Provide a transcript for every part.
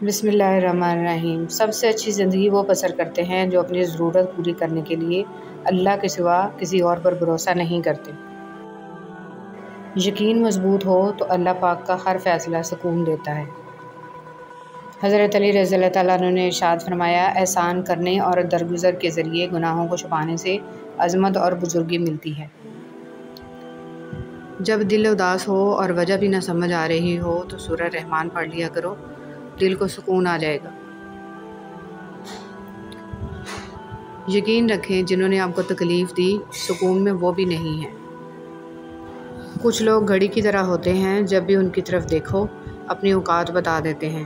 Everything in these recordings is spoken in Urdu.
بسم اللہ الرحمن الرحیم۔ سب سے اچھی زندگی وہ بسر کرتے ہیں جو اپنی ضرورت پوری کرنے کے لیے اللہ کے سوا کسی اور پر بھروسہ نہیں کرتے۔ یقین مضبوط ہو تو اللہ پاک کا ہر فیصلہ سکون دیتا ہے۔ حضرت علی رضی اللہ تعالیٰ عنہ نے ارشاد فرمایا، احسان کرنے اور درگزر کے ذریعے گناہوں کو چھپانے سے عظمت اور بزرگی ملتی ہے۔ جب دل اداس ہو اور وجہ بھی نہ سمجھ آ رہی ہو تو سورہ رحمان پڑھ لیا کرو، دل کو سکون آ جائے گا۔ یقین رکھیں جنہوں نے آپ کو تکلیف دی سکون میں وہ بھی نہیں ہیں۔ کچھ لوگ گھڑی کی طرح ہوتے ہیں، جب بھی ان کی طرف دیکھو اپنی اوقات بتا دیتے ہیں۔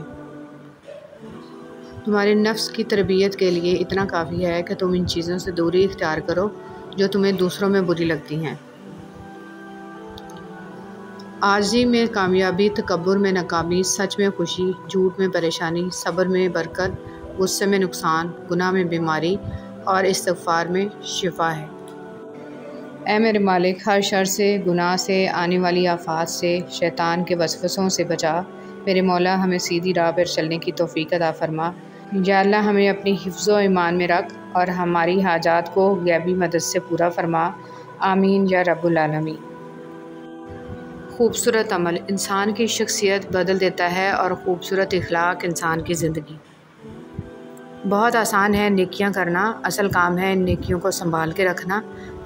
تمہارے نفس کی تربیت کے لیے اتنا کافی ہے کہ تم ان چیزوں سے دوری اختیار کرو جو تمہیں دوسروں میں بری لگتی ہیں۔ عاجزی میں کامیابی، تکبر میں ناکامی، سچ میں خوشی، جھوٹ میں پریشانی، صبر میں برکت، غصے میں نقصان، گناہ میں بیماری اور استغفار میں شفا ہے۔ اے میرے مالک، ہر شر سے، گناہ سے، آنے والی آفات سے، شیطان کے وسوسوں سے بچا۔ میرے مولا، ہمیں سیدھی راہ پر چلنے کی توفیق عطا فرما۔ یا اللہ، ہمیں اپنی حفظ و ایمان میں رکھ اور ہماری حاجات کو غیبی مدد سے پورا فرما۔ آمین یا رب العالمین۔ خوبصورت عمل انسان کی شخصیت بدل دیتا ہے اور خوبصورت اخلاق انسان کی زندگی۔ بہت آسان ہے نیکیاں کرنا، اصل کام ہے ان نیکیوں کو سنبھال کے رکھنا۔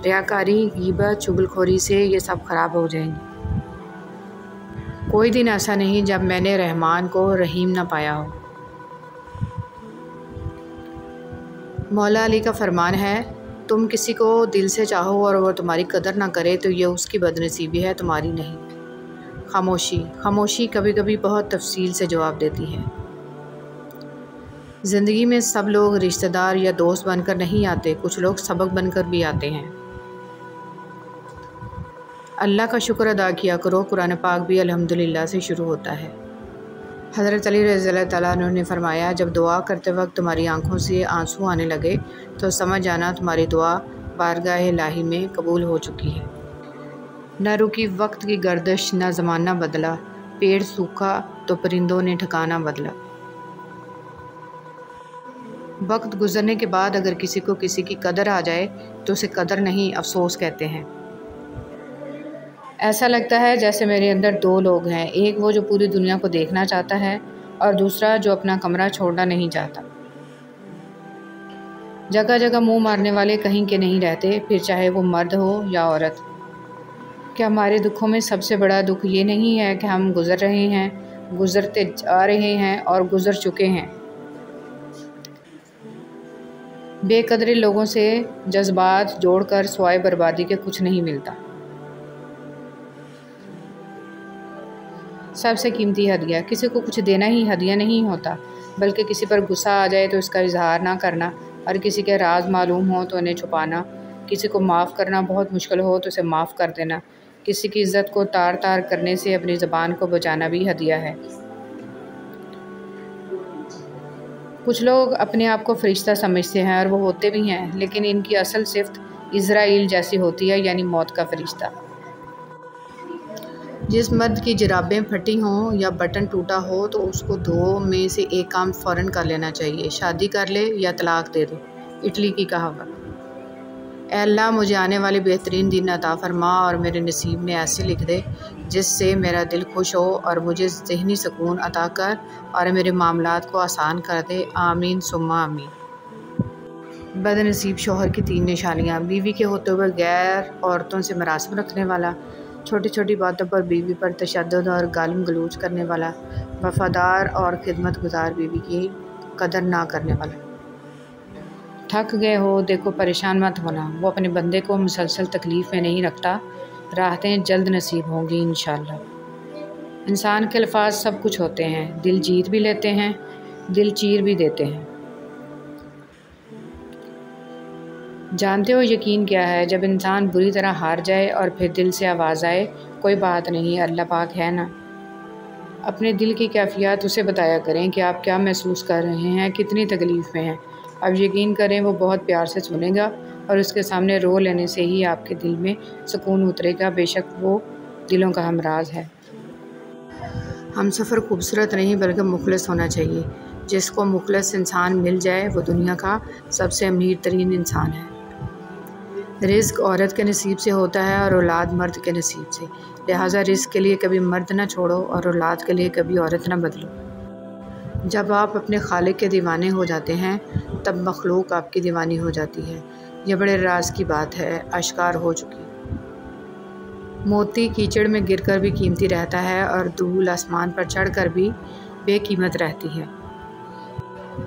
ریاکاری، غیبت، چغلخوری سے یہ سب خراب ہو جائیں گے۔ کوئی دن ایسا نہیں جب میں نے رحمان کو رحیم نہ پایا ہو۔ مولا علی کا فرمان ہے، تم کسی کو دل سے چاہو اور وہ تمہاری قدر نہ کرے تو یہ اس کی بدنصیبی ہے، تمہاری نہیں۔ خاموشی کبھی کبھی بہت تفصیل سے جواب دیتی ہے۔ زندگی میں سب لوگ رشتہ دار یا دوست بن کر نہیں آتے، کچھ لوگ سبق بن کر بھی آتے ہیں۔ اللہ کا شکر ادا کیا کرو، قرآن پاک بھی الحمدللہ سے شروع ہوتا ہے۔ حضرت علی رضی اللہ تعالیٰ عنہ نے فرمایا، جب دعا کرتے وقت تمہاری آنکھوں سے آنسو آنے لگے تو سمجھ جانا تمہاری دعا بارگاہ الہی میں قبول ہو چکی ہے۔ نہ رکی وقت کی گردش، نہ زمانہ بدلا، پیڑ سوکھا تو پرندوں نے ٹھکانہ بدلا۔ وقت گزرنے کے بعد اگر کسی کو کسی کی قدر آ جائے تو اسے قدر نہیں افسوس کہتے ہیں۔ ایسا لگتا ہے جیسے میرے اندر دو لوگ ہیں، ایک وہ جو پوری دنیا کو دیکھنا چاہتا ہے اور دوسرا جو اپنا کمرہ چھوڑنا نہیں چاہتا۔ جگہ جگہ منہ مارنے والے کہیں کے نہیں رہتے، پھر چاہے وہ مرد ہو یا عورت۔ کیا ہمارے دکھوں میں سب سے بڑا دکھ یہ نہیں ہے کہ ہم گزر رہے ہیں، گزرتے جا رہے ہیں اور گزر چکے ہیں؟ بے قدرے لوگوں سے جذبات جوڑ کر سوائے بربادی کے کچھ نہیں ملتا۔ سب سے قیمتی ہدیہ، کسی کو کچھ دینا ہی ہدیہ نہیں ہوتا، بلکہ کسی پر غصہ آ جائے تو اس کا اظہار نہ کرنا، اور کسی کے راز معلوم ہو تو انہیں چھپانا، کسی کو معاف کرنا بہت مشکل ہو تو اسے معاف کر دینا، کسی کی عزت کو تار تار کرنے سے اپنی زبان کو بچانا بھی ہدیہ ہے۔ کچھ لوگ اپنے آپ کو فرشتہ سمجھتے ہیں اور وہ ہوتے بھی ہیں، لیکن ان کی اصل صفت عزرائیل جیسی ہوتی ہے، یعنی موت کا فرشتہ۔ جس مرد کی جرابیں پھٹی ہوں یا بٹن ٹوٹا ہو تو اس کو دو میں سے ایک کام فوراً کر لینا چاہیے، شادی کر لے یا طلاق دے دو، اٹلی کی کہاوت۔ اے اللہ، مجھے آنے والے بہترین دن عطا فرما اور میرے نصیب میں ایسے لکھ دے جس سے میرا دل خوش ہو اور مجھے ذہنی سکون عطا کر اور میرے معاملات کو آسان کر دے۔ آمین ثم آمین۔ بد نصیب شوہر کی 3 نشانیاں: بیوی کے ہوتے ہوئے غیر عورتوں سے مراسم رکھنے والا، چھوٹی چھوٹی باتوں پر بیوی پر تشدد اور گالم گلوچ کرنے والا، وفادار اور خدمت گزار بیوی کی قدر نہ کرنے والا۔ تھک گئے ہو دیکھو، پریشان مت ہونا، وہ اپنے بندے کو مسلسل تکلیف میں نہیں رکھتا، راحتیں جلد نصیب ہوں گی انشاءاللہ۔ انسان کے الفاظ سب کچھ ہوتے ہیں، دل جیت بھی لیتے ہیں، دل چیر بھی دیتے ہیں۔ جانتے ہو یقین کیا ہے؟ جب انسان بری طرح ہار جائے اور پھر دل سے آواز آئے، کوئی بات نہیں، اللہ پاک ہے نا۔ اپنے دل کی کیفیات اسے بتایا کریں کہ آپ کیا محسوس کر رہے ہیں، کتنی تکلیف میں ہیں۔ اب یقین کریں وہ بہت پیار سے سنے گا اور اس کے سامنے رو لینے سے ہی آپ کے دل میں سکون اترے گا، بے شک وہ دلوں کا ہمراز ہے۔ ہم سفر خوبصورت نہیں بلکہ مخلص ہونا چاہیے۔ جس کو مخلص انسان مل جائے وہ دنیا کا سب سے امیر ترین انسان ہے۔ رزق عورت کے نصیب سے ہوتا ہے اور اولاد مرد کے نصیب سے، لہٰذا رزق کے لیے کبھی مرد نہ چھوڑو اور اولاد کے لیے کبھی عورت نہ بدلو۔ جب آپ اپنے خالق کے دیوانے ہو جاتے ہیں تب مخلوق آپ کی دیوانی ہو جاتی ہے۔ یہ بڑے راز کی بات ہے، اشکار ہو چکی۔ موتی کیچڑ میں گر کر بھی قیمتی رہتا ہے اور دھول آسمان پر چڑھ کر بھی بے قیمت رہتی ہے۔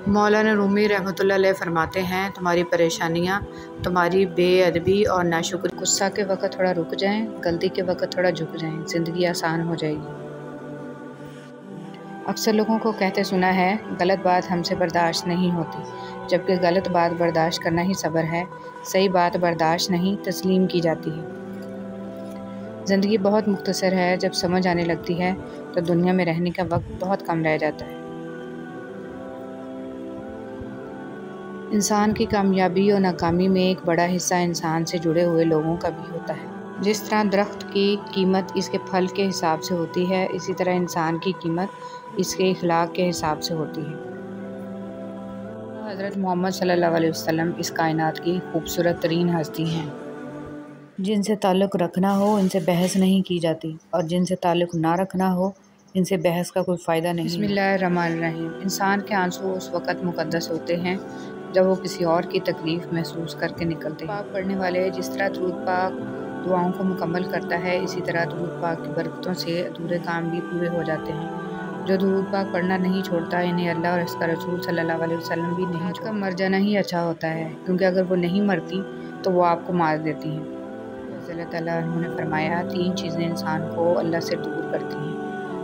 مولانا رومی رحمۃ اللہ علیہ فرماتے ہیں، تمہاری پریشانیاں تمہاری بے ادبی اور ناشکری، غصہ کے وقت تھوڑا رک جائیں، غلطی کے وقت تھوڑا جھک جائیں، زندگی آسان ہو جائے گی۔ اکثر لوگوں کو کہتے سنا ہے، غلط بات ہم سے برداشت نہیں ہوتی، جبکہ غلط بات برداشت کرنا ہی صبر ہے۔ صحیح بات برداشت نہیں، تسلیم کی جاتی ہے۔ زندگی بہت مختصر ہے، جب سمجھ آنے لگتی ہے تو دنیا میں رہنے کا وقت بہت کم رہ جاتا ہے۔ انسان کی کامیابی اور ناکامی میں ایک بڑا حصہ انسان سے جڑے ہوئے لوگوں کا بھی ہوتا ہے۔ جس طرح درخت کی قیمت اس کے پھل کے حساب سے ہوتی ہے، اسی طرح انسان کی قیمت اس کے اخلاق کے حساب سے ہوتی ہے۔ حضرت محمد صلی اللہ علیہ وسلم اس کائنات کی خوبصورت ترین ہستی ہیں۔ جن سے تعلق رکھنا ہو ان سے بحث نہیں کی جاتی، اور جن سے تعلق نہ رکھنا ہو ان سے بحث کا کوئی فائدہ نہیں۔ بسم اللہ الرحمن الرحیم۔ انسان کے آنسو اس وقت مقدس ہوتے ہیں جب وہ کسی اور کی تکلیف محسوس کر کے نکلتے ہیں۔ پاک پڑھنے والے جس طرح درود پاک دعاؤں کو مکمل کرتا ہے، اسی طرح درود پاک کی برکتوں سے ادھورے کام بھی پورے ہو جاتے ہیں۔ جو درود پاک پڑھنا نہیں چھوڑتا، انہیں اللہ اور اس کا رسول صلی اللہ علیہ وسلم بھی نہیں چھوڑتا۔ مر جانا ہی اچھا ہوتا ہے، کیونکہ اگر وہ نہیں مرتی تو وہ آپ کو مار دیتی ہیں۔ رضی اللہ تعالیٰ عنہ نے فرمایا، 3 چیزیں انسان کو اللہ سے دور کرتی ہیں: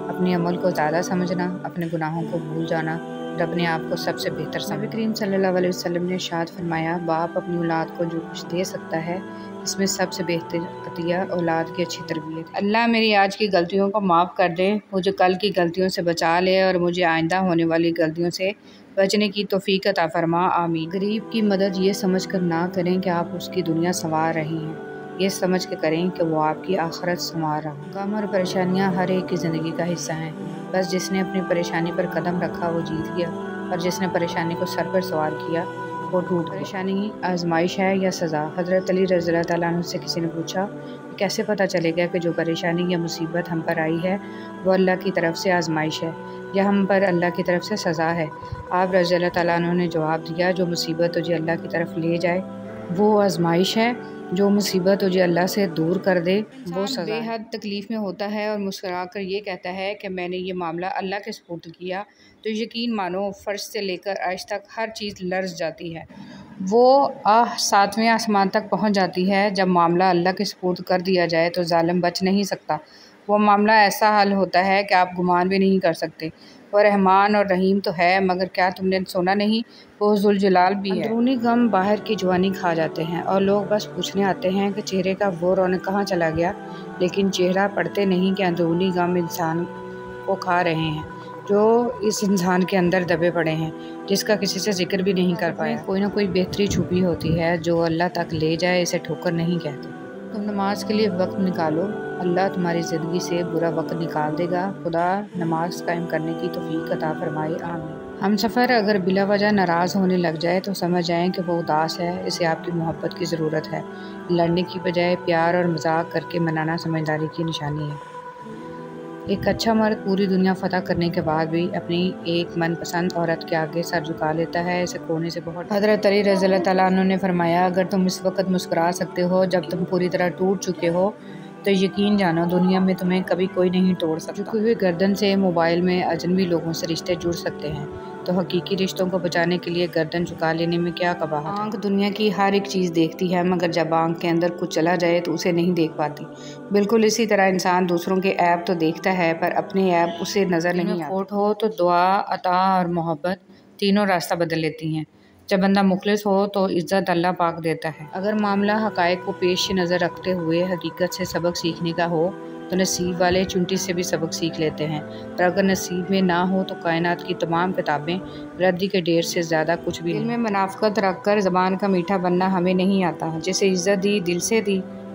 اپنے عمل کو زیادہ سمجھنا، اپنے گناہوں کو بھول جانا اور اپنے آپ کو سب سے بہتر سمجھنا۔ نبی کریم صلی اللہ علیہ وسلم نے ارشاد فرمایا، باپ اپنی اولاد کو جو کچھ دے سکتا ہے اس میں سب سے بہتر عطیہ اولاد کی اچھی تربیت ہے۔ اللہ میری آج کی غلطیوں کو معاف کر دے، مجھے کل کی غلطیوں سے بچا لے اور مجھے آئندہ ہونے والی غلطیوں سے بچنے کی توفیق عطا فرما، آمین۔ غریب کی مدد یہ سمجھ کر نہ کریں کہ آپ اس کی دنیا سنوار رہی ہیں، یہ سمجھ کے کریں کہ وہ آپ کی آخرت سنوار رہا۔ غم اور پریشانیاں ہر ایک کی زندگی کا حصہ ہیں، بس جس نے اپنی پریشانی پر قدم رکھا وہ جیت گیا، اور جس نے پریشانی کو سر پر سوار کیا وہ ٹوٹ گیا۔ پریشانی آزمائش ہے یا سزا؟ حضرت علی رضی اللہ تعالیٰ عنہ سے کسی نے پوچھا کہ کیسے پتہ چلے گا کہ جو پریشانی یا مصیبت ہم پر آئی ہے وہ اللہ کی طرف سے آزمائش ہے یا ہم پر اللہ کی طرف سے سزا ہے؟ آپ رضی اللہ تعالیٰ عنہ نے جواب دیا، جو مصیبت تجھے اللہ کی طرف لے جائے وہ آزمائش ہے، جو مصیبت تجھے اللہ سے دور کر دے وہ سزا ہے۔ بے حد تکلیف میں ہوتا ہے اور مسکرا کر یہ کہتا ہے کہ میں نے یہ معاملہ اللہ کے سپرد کیا، تو یقین مانو فرش سے لے کر عرش تک ہر چیز لرز جاتی ہے۔ وہ 7ویں آسمان تک پہنچ جاتی ہے۔ جب معاملہ اللہ کے سپرد کر دیا جائے تو ظالم بچ نہیں سکتا۔ وہ معاملہ ایسا حل ہوتا ہے کہ آپ گمان بھی نہیں کر سکتے۔ وہ رحمان اور رحیم تو ہے، مگر کیا تم نے سنا نہیں، وہ ذوالجلال بھی ہے۔ اندرونی غم باہر کی جوانی کھا جاتے ہیں اور لوگ بس پوچھنے آتے ہیں کہ چہرے کا وہ رونق کہاں چلا گیا، لیکن چہرہ پڑھتے نہیں کہ اندرونی غم انسان کو کھا رہے ہیں، جو اس انسان کے اندر دبے پڑے ہیں، جس کا کسی سے ذکر بھی نہیں کر پایا۔ کوئی نہ کوئی بہتری چھپی ہوتی ہے، جو اللہ تک لے جائے اسے ٹھوکر نہیں کہتے۔ تم نماز کے لیے وقت نکالو، اللہ تمہاری زندگی سے برا وقت نکال دے گا۔ خدا نماز قائم کرنے کی توفیق عطا فرمائے، آمین۔ ہم سفر اگر بلا وجہ ناراض ہونے لگ جائے تو سمجھ جائیں کہ وہ اداس ہے، اسے آپ کی محبت کی ضرورت ہے۔ لڑنے کی بجائے پیار اور مذاق کر کے منانا سمجھداری کی نشانی ہے۔ ایک اچھا مرد پوری دنیا فتح کرنے کے بعد بھی اپنی ایک من پسند عورت کے آگے سر جھکا لیتا ہے، اسے کھونے سے بہت۔ حضرت علی رضی اللہ تعالیٰ عنہ نے فرمایا، اگر تم اس وقت مسکرا سکتے ہو جب تم پوری طرح ٹوٹ چکے ہو تو یقین جانو دنیا میں تمہیں کبھی کوئی نہیں توڑ سکتا۔ جھکی ہوئی گردن سے موبائل میں اجنبی لوگوں سے رشتے جڑ سکتے ہیں، تو حقیقی رشتوں کو بچانے کے لیے گردن جھکا لینے میں کیا قباحت ہے۔ آنکھ دنیا کی ہر ایک چیز دیکھتی ہے، مگر جب آنکھ کے اندر کچھ چلا جائے تو اسے نہیں دیکھ پاتی۔ بالکل اسی طرح انسان دوسروں کے عیب تو دیکھتا ہے پر اپنے عیب اسے نظر نہیں آتے۔ کھوٹ ہو تو دعا، عطا اور محبت تینوں راستہ بدل لیتی ہیں۔ جب بندہ مخلص ہو تو عزت اللہ پاک دیتا ہے۔ اگر معاملہ حقائق کو پیش نظر رکھتے ہوئے حقیقت سے سبق سیکھنے کا ہو تو نصیب والے چونٹی سے بھی سبق سیکھ لیتے ہیں، پر اگر نصیب میں نہ ہو تو کائنات کی تمام کتابیں ردی کے ڈھیر سے زیادہ کچھ بھی نہیں۔ دل میں منافقت رکھ کر زبان کا میٹھا بننا ہمیں نہیں آتا۔ جسے عزت دی دل سے دی،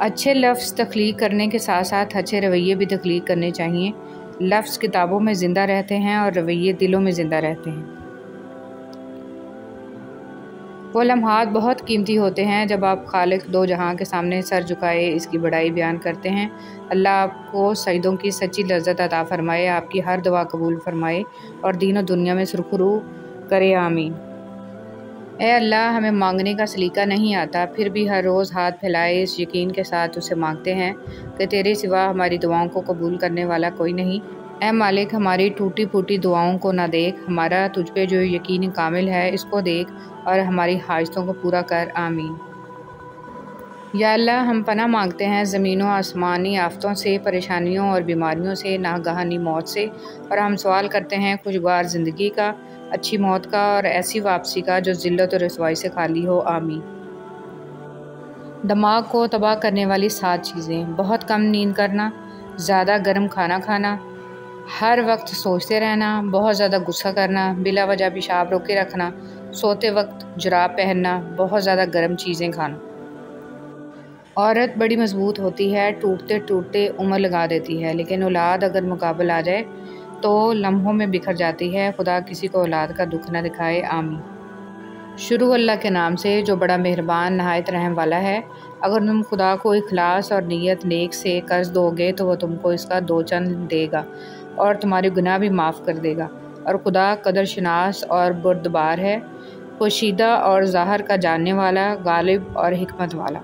اچھے لفظ تخلیق کرنے کے ساتھ ساتھ اچھے رویے بھی تخلیق کرنے چاہیے۔ لفظ کتابوں میں زندہ رہتے ہیں اور رویے دلوں میں زندہ رہتے ہیں۔ وہ لمحات بہت قیمتی ہوتے ہیں جب آپ خالق دو جہاں کے سامنے سر جھکائے اس کی بڑائی بیان کرتے ہیں۔ اللہ آپ کو سجدوں کی سچی لذت عطا فرمائے، آپ کی ہر دعا قبول فرمائے اور دین و دنیا میں سرخرو کرے، آمین۔ اے اللہ، ہمیں مانگنے کا سلیقہ نہیں آتا، پھر بھی ہر روز ہاتھ پھیلائے اس یقین کے ساتھ اسے مانگتے ہیں کہ تیرے سوا ہماری دعاؤں کو قبول کرنے والا کوئی نہیں۔ اے مالک، ہماری ٹوٹی پھوٹی دعاؤں کو نہ دیکھ، ہمارا تجھ پہ جو یقین کامل ہے اس کو دیکھ اور ہماری حاجتوں کو پورا کر، آمین۔ یا اللہ، ہم پناہ مانگتے ہیں زمین و آسمانی آفتوں سے، پریشانیوں اور بیماریوں سے، ناگہانی موت سے، اور ہم سوال کرتے ہیں خوشگوار زندگی کا، اچھی موت کا اور ایسی واپسی کا جو ذلت و رسوائی سے خالی ہو، آمین۔ دماغ کو تباہ کرنے والی 7 چیزیں: بہت کم نیند کرنا، زیادہ گرم کھانا کھانا، ہر وقت سوچتے رہنا، بہت زیادہ غصہ کرنا، بلا وجہ پیشاب روکے رکھنا، سوتے وقت جراب پہننا، بہت زیادہ گرم چیزیں کھانا۔ عورت بڑی مضبوط ہوتی ہے، ٹوٹتے ٹوٹتے عمر لگا دیتی ہے، لیکن اولاد اگر مقابل آ جائے تو لمحوں میں بکھر جاتی ہے۔ خدا کسی کو اولاد کا دکھ نہ دکھائے، آمین۔ شروع اللہ کے نام سے جو بڑا مہربان نہایت رحم والا ہے۔ اگر تم خدا کو اخلاص اور نیت نیک سے قرض دو گے تو وہ تم کو اس کا 2 چند دے گا اور تمہارے گناہ بھی معاف کر دے گا، اور خدا قدر شناس اور بردبار ہے، پوشیدہ اور ظاہر کا جاننے والا، غالب اور حکمت والا۔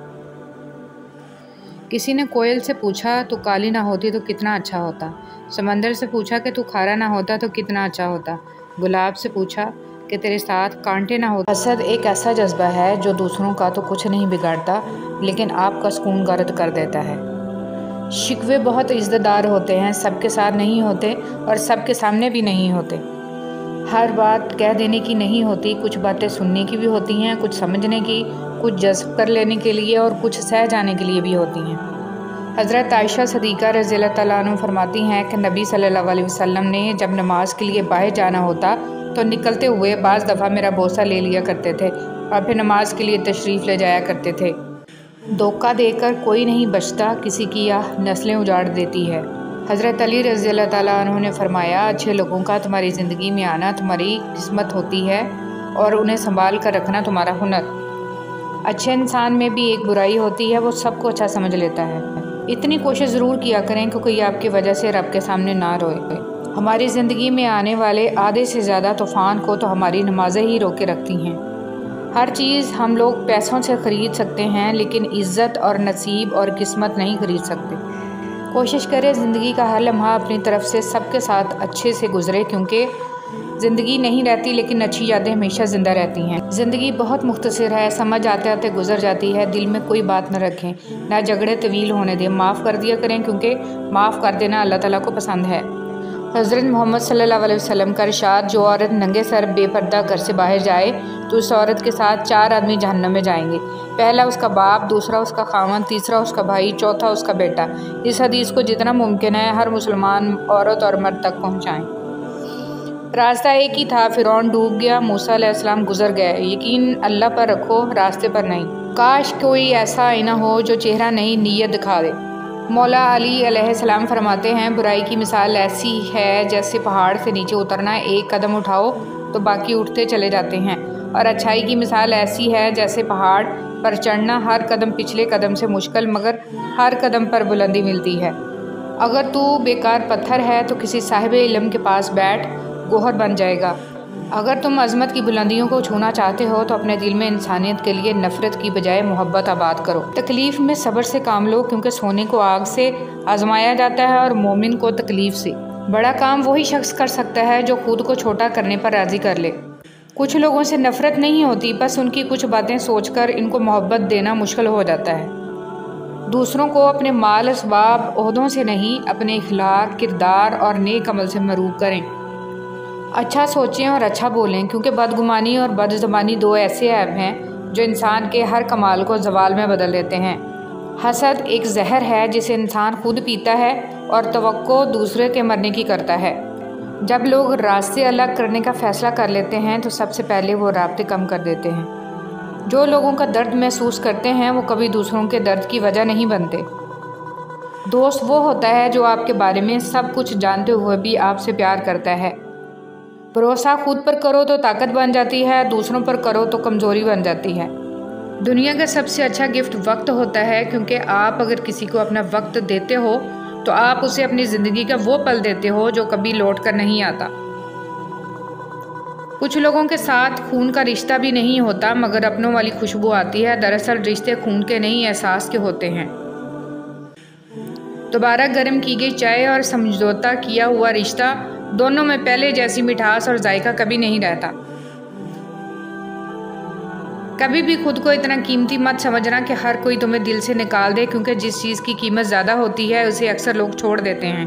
کسی نے کوئل سے پوچھا تو کالی نہ ہوتی تو کتنا اچھا ہوتا، سمندر سے پوچھا کہ تو کھارا نہ ہوتا تو کتنا اچھا ہوتا، گلاب سے پوچھا کہ تیرے ساتھ کانٹے نہ ہوتے۔ حسد ایک ایسا جذبہ ہے جو دوسروں کا تو کچھ نہیں بگاڑتا لیکن آپ کا سکون غارت کر دیتا ہے۔ شکوے بہت عزت دار ہوتے ہیں، سب کے ساتھ نہیں ہوتے اور سب کے سامنے بھی نہیں ہوتے۔ ہر بات کہہ دینے کی نہیں ہوتی، کچھ باتیں سننے کی بھی ہوتی ہیں، کچھ سمجھنے کی، کچھ جذب کر لینے کے لیے اور کچھ سہ جانے کے لیے بھی ہوتی ہیں۔ حضرت عائشہ صدیقہ رضی اللہ تعالیٰ عنہ فرماتی ہیں کہ نبی صلی اللہ علیہ وسلم نے جب نماز کے لیے باہر جانا ہوتا تو نکلتے ہوئے بعض دفعہ میرا بوسہ لے لیا کرتے تھے اور پھر نماز کے لیے تشریف لے جایا کرتے تھے۔ دھوکہ دے کر کوئی نہیں بچتا، کسی کی آہ نسلیں اجاڑ دیتی ہے۔ حضرت علی رضی اللہ تعالیٰ عنہ نے فرمایا، اچھے لوگوں کا تمہاری زندگی میں آنا تمہاری قسمت ہوتی ہے اور انہیں سنبھال کر رکھنا تمہارا ہنر۔ اچھے انسان میں بھی ایک برائی ہوتی ہے، وہ سب کو اچھا سمجھ لیتا ہے۔ اتنی کوشش ضرور کیا کریں کہ کوئی آپ کی وجہ سے رب کے سامنے نہ روئے۔ ہماری زندگی میں آنے والے آدھے سے زیادہ طوفان کو تو ہماری نمازیں ہی روکے رکھتی ہیں۔ ہر چیز ہم لوگ پیسوں سے خرید سکتے ہیں لیکن عزت اور نصیب اور قسمت نہیں خرید سکتے۔ کوشش کرے زندگی کا ہر لمحہ اپنی طرف سے سب کے ساتھ اچھے سے گزرے، کیونکہ زندگی نہیں رہتی لیکن اچھی یادیں ہمیشہ زندہ رہتی ہیں۔ زندگی بہت مختصر ہے، سمجھ آتے آتے گزر جاتی ہے، دل میں کوئی بات نہ رکھیں، نہ جھگڑے طویل ہونے دیں، معاف کر دیا کریں کیونکہ معاف کر دینا اللہ تعالیٰ کو پسند ہے۔ حضرت محمد صلی اللہ علیہ وسلم کا ارشاد، جو عورت ننگے سر بے پردہ گھر سے باہر جائے تو اس عورت کے ساتھ 4 آدمی جہنم میں جائیں گے، پہلا اس کا باپ، دوسرا اس کا خاوند، تیسرا اس کا بھائی، چوتھا اس کا بیٹا۔ اس حدیث کو جتنا ممکن ہے ہر مسلمان عورت اور مرد تک پہنچائیں۔ راستہ ایک ہی تھا، فرعون ڈوب گیا، موسیٰ علیہ السلام گزر گئے، یقین اللہ پر رکھو، راستے پر نہیں۔ کاش کوئی ایسا آئینہ ہو جو چہرہ نہیں نیت دکھا دے۔ مولا علی علیہ السلام فرماتے ہیں، برائی کی مثال ایسی ہے جیسے پہاڑ سے نیچے اترنا، ایک قدم اٹھاؤ تو باقی اٹھتے چلے جاتے ہیں، اور اچھائی کی مثال ایسی ہے جیسے پہاڑ پر چڑھنا، ہر قدم پچھلے قدم سے مشکل مگر ہر قدم پر بلندی ملتی ہے۔ اگر تو بیکار پتھر ہے تو کسی صاحب علم کے پاس بیٹھ، گوہر بن جائے گا۔ اگر تم عظمت کی بلندیوں کو چھونا چاہتے ہو تو اپنے دل میں انسانیت کے لیے نفرت کی بجائے محبت آباد کرو۔ تکلیف میں صبر سے کام لو، کیونکہ سونے کو آگ سے آزمایا جاتا ہے اور مومن کو تکلیف سے۔ بڑا کام وہی شخص کر سکتا ہے جو خود کو چھوٹا کرنے پر راضی کر لے۔ کچھ لوگوں سے نفرت نہیں ہوتی، بس ان کی کچھ باتیں سوچ کر ان کو محبت دینا مشکل ہو جاتا ہے۔ دوسروں کو اپنے مال، اسباب، عہدوں سے نہیں، اپنے اخلاق، کردار اور نیک عمل سے مروب کریں۔ اچھا سوچیں اور اچھا بولیں، کیونکہ بدگمانی اور بد زبانی 2 ایسے عیب ہیں جو انسان کے ہر کمال کو زوال میں بدل دیتے ہیں۔ حسد ایک زہر ہے جسے انسان خود پیتا ہے اور توقع دوسرے کے مرنے کی کرتا ہے۔ جب لوگ راستے الگ کرنے کا فیصلہ کر لیتے ہیں تو سب سے پہلے وہ رابطے کم کر دیتے ہیں۔ جو لوگوں کا درد محسوس کرتے ہیں وہ کبھی دوسروں کے درد کی وجہ نہیں بنتے۔ دوست وہ ہوتا ہے جو آپ کے بارے میں سب کچھ جانتے ہوئے بھی آپ سے پیار کرتا ہے۔ بھروسہ خود پر کرو تو طاقت بن جاتی ہے، دوسروں پر کرو تو کمزوری بن جاتی ہے۔ دنیا کا سب سے اچھا گفٹ وقت ہوتا ہے، کیونکہ آپ اگر کسی کو اپنا وقت دیتے ہو تو آپ اسے اپنی زندگی کا وہ پل دیتے ہو جو کبھی لوٹ کر نہیں آتا۔ کچھ لوگوں کے ساتھ خون کا رشتہ بھی نہیں ہوتا مگر اپنوں والی خوشبو آتی ہے۔ دراصل رشتے خون کے نہیں احساس کے ہوتے ہیں۔ دوبارہ گرم کی گئی چائے اور سمجھوتہ کیا ہوا رشتہ، دونوں میں پہلے جیسی مٹھاس اور ذائقہ کبھی نہیں رہتا۔ کبھی بھی خود کو اتنا قیمتی مت سمجھنا کہ ہر کوئی تمہیں دل سے نکال دے، کیونکہ جس چیز کی قیمت زیادہ ہوتی ہے اسے اکثر لوگ چھوڑ دیتے ہیں۔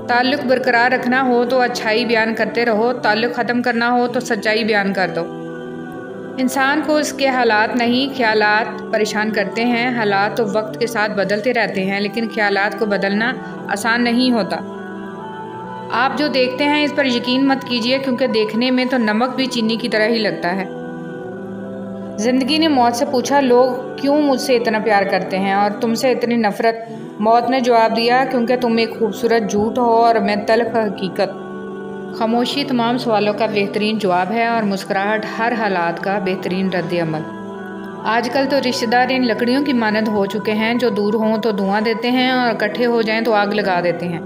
تعلق برقرار رکھنا ہو تو اچھائی بیان کرتے رہو، تعلق ختم کرنا ہو تو سچائی بیان کر دو۔ انسان کو اس کے حالات نہیں خیالات پریشان کرتے ہیں۔ حالات تو وقت کے ساتھ بدلتے رہتے ہیں، لیکن خیالات کو بدلنا آسان نہیں ہوتا۔ آپ جو دیکھتے ہیں اس پر یقین مت کیجیے، کیونکہ دیکھنے میں تو نمک بھی چینی کی طرح ہی لگتا ہے۔ زندگی نے موت سے پوچھا، لوگ کیوں مجھ سے اتنا پیار کرتے ہیں اور تم سے اتنی نفرت؟ موت نے جواب دیا، کیونکہ تم ایک خوبصورت جھوٹ ہو اور میں تلخ حقیقت۔ خاموشی تمام سوالوں کا بہترین جواب ہے اور مسکراہٹ ہر حالات کا بہترین رد عمل۔ آج کل تو رشتہ دار ان لکڑیوں کی مانند ہو چکے ہیں جو دور ہوں تو دھواں دیتے ہیں اور اکٹھے ہو جائیں تو آگ لگا دیتے ہیں۔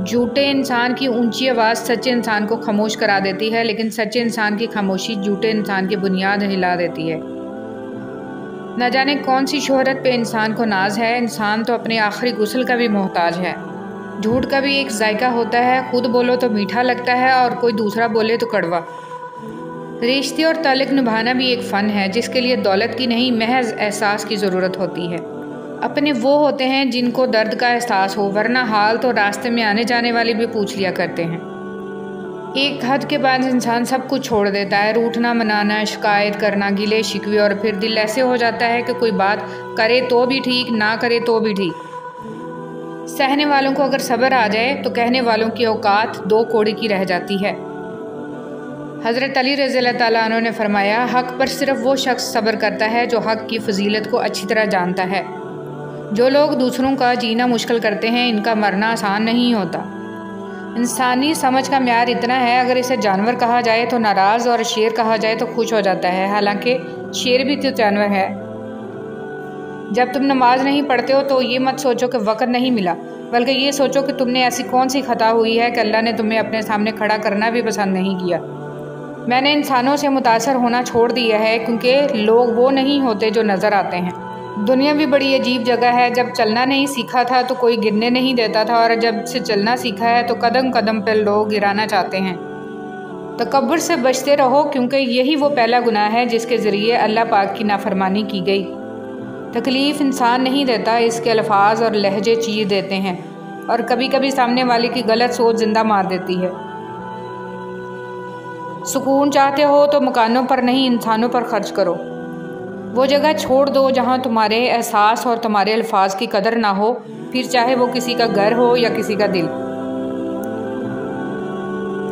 جھوٹے انسان کی اونچی آواز سچے انسان کو خاموش کرا دیتی ہے، لیکن سچے انسان کی خاموشی جھوٹے انسان کی بنیاد ہلا دیتی ہے۔ نہ جانے کون سی شہرت پہ انسان کو ناز ہے، انسان تو اپنے آخری غسل کا بھی محتاج ہے۔ جھوٹ کا بھی ایک ذائقہ ہوتا ہے، خود بولو تو میٹھا لگتا ہے اور کوئی دوسرا بولے تو کڑوا۔ رشتے اور تعلق نبھانا بھی ایک فن ہے، جس کے لیے دولت کی نہیں محض احساس کی ضرورت ہوتی ہے۔ اپنے وہ ہوتے ہیں جن کو درد کا احساس ہو، ورنہ حال تو راستے میں آنے جانے والے بھی پوچھ لیا کرتے ہیں۔ ایک حد کے بعد انسان سب کچھ چھوڑ دیتا ہے، روٹھنا منانا، شکایت کرنا، گلے شکوے، اور پھر دل ایسے ہو جاتا ہے کہ کوئی بات کرے تو بھی ٹھیک، نہ کرے تو بھی ٹھیک۔ سہنے والوں کو اگر صبر آ جائے تو کہنے والوں کی اوقات دو کوڑی کی رہ جاتی ہے۔ حضرت علی رضی اللہ تعالیٰ عنہ نے فرمایا، حق پر صرف وہ شخص صبر کرتا ہے جو حق کی فضیلت کو اچھی طرح جانتا ہے۔ جو لوگ دوسروں کا جینا مشکل کرتے ہیں ان کا مرنا آسان نہیں ہوتا۔ انسانی سمجھ کا معیار اتنا ہے، اگر اسے جانور کہا جائے تو ناراض اور شیر کہا جائے تو خوش ہو جاتا ہے، حالانکہ شیر بھی تو جانور ہے۔ جب تم نماز نہیں پڑھتے ہو تو یہ مت سوچو کہ وقت نہیں ملا، بلکہ یہ سوچو کہ تم نے ایسی کون سی خطا ہوئی ہے کہ اللہ نے تمہیں اپنے سامنے کھڑا کرنا بھی پسند نہیں کیا۔ میں نے انسانوں سے متاثر ہونا چھوڑ دیا ہے، کیونکہ لوگ وہ نہیں ہوتے جو نظر آتے ہیں۔ دنیا بھی بڑی عجیب جگہ ہے، جب چلنا نہیں سیکھا تھا تو کوئی گرنے نہیں دیتا تھا، اور جب سے چلنا سیکھا ہے تو قدم قدم پر لوگ گرانا چاہتے ہیں۔ تکبر سے بچتے رہو، کیونکہ یہی وہ پہلا گناہ ہے جس کے ذریعے اللہ پاک کی نافرمانی کی گئی۔ تکلیف انسان نہیں دیتا، اس کے الفاظ اور لہجے چیر دیتے ہیں، اور کبھی کبھی سامنے والے کی غلط سوچ زندہ مار دیتی ہے۔ سکون چاہتے ہو تو مکانوں پر نہیں انسانوں پر خرچ کرو۔ وہ جگہ چھوڑ دو جہاں تمہارے احساس اور تمہارے الفاظ کی قدر نہ ہو، پھر چاہے وہ کسی کا گھر ہو یا کسی کا دل۔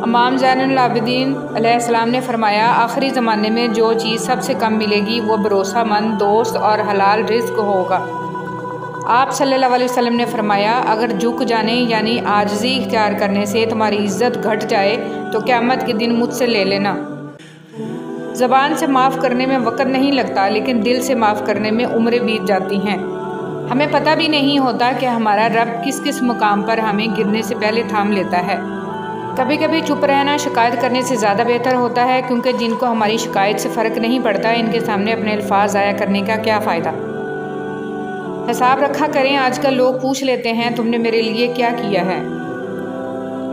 امام زین العابدین علیہ السلام نے فرمایا، آخری زمانے میں جو چیز سب سے کم ملے گی وہ بھروسہ مند دوست اور حلال رزق ہوگا۔ آپ صلی اللہ علیہ وسلم نے فرمایا، اگر جھک جانے یعنی عاجزی اختیار کرنے سے تمہاری عزت گھٹ جائے تو قیامت کے دن مجھ سے لے لینا۔ زبان سے معاف کرنے میں وقت نہیں لگتا، لیکن دل سے معاف کرنے میں عمریں بیت جاتی ہیں۔ ہمیں پتہ بھی نہیں ہوتا کہ ہمارا رب کس کس مقام پر ہمیں گرنے سے پہلے تھام لیتا ہے۔ کبھی کبھی چپ رہنا شکایت کرنے سے زیادہ بہتر ہوتا ہے، کیونکہ جن کو ہماری شکایت سے فرق نہیں پڑتا، ان کے سامنے اپنے الفاظ ضائع کرنے کا کیا فائدہ۔ حساب رکھا کریں، آج کل لوگ پوچھ لیتے ہیں تم نے میرے لیے کیا کیا ہے۔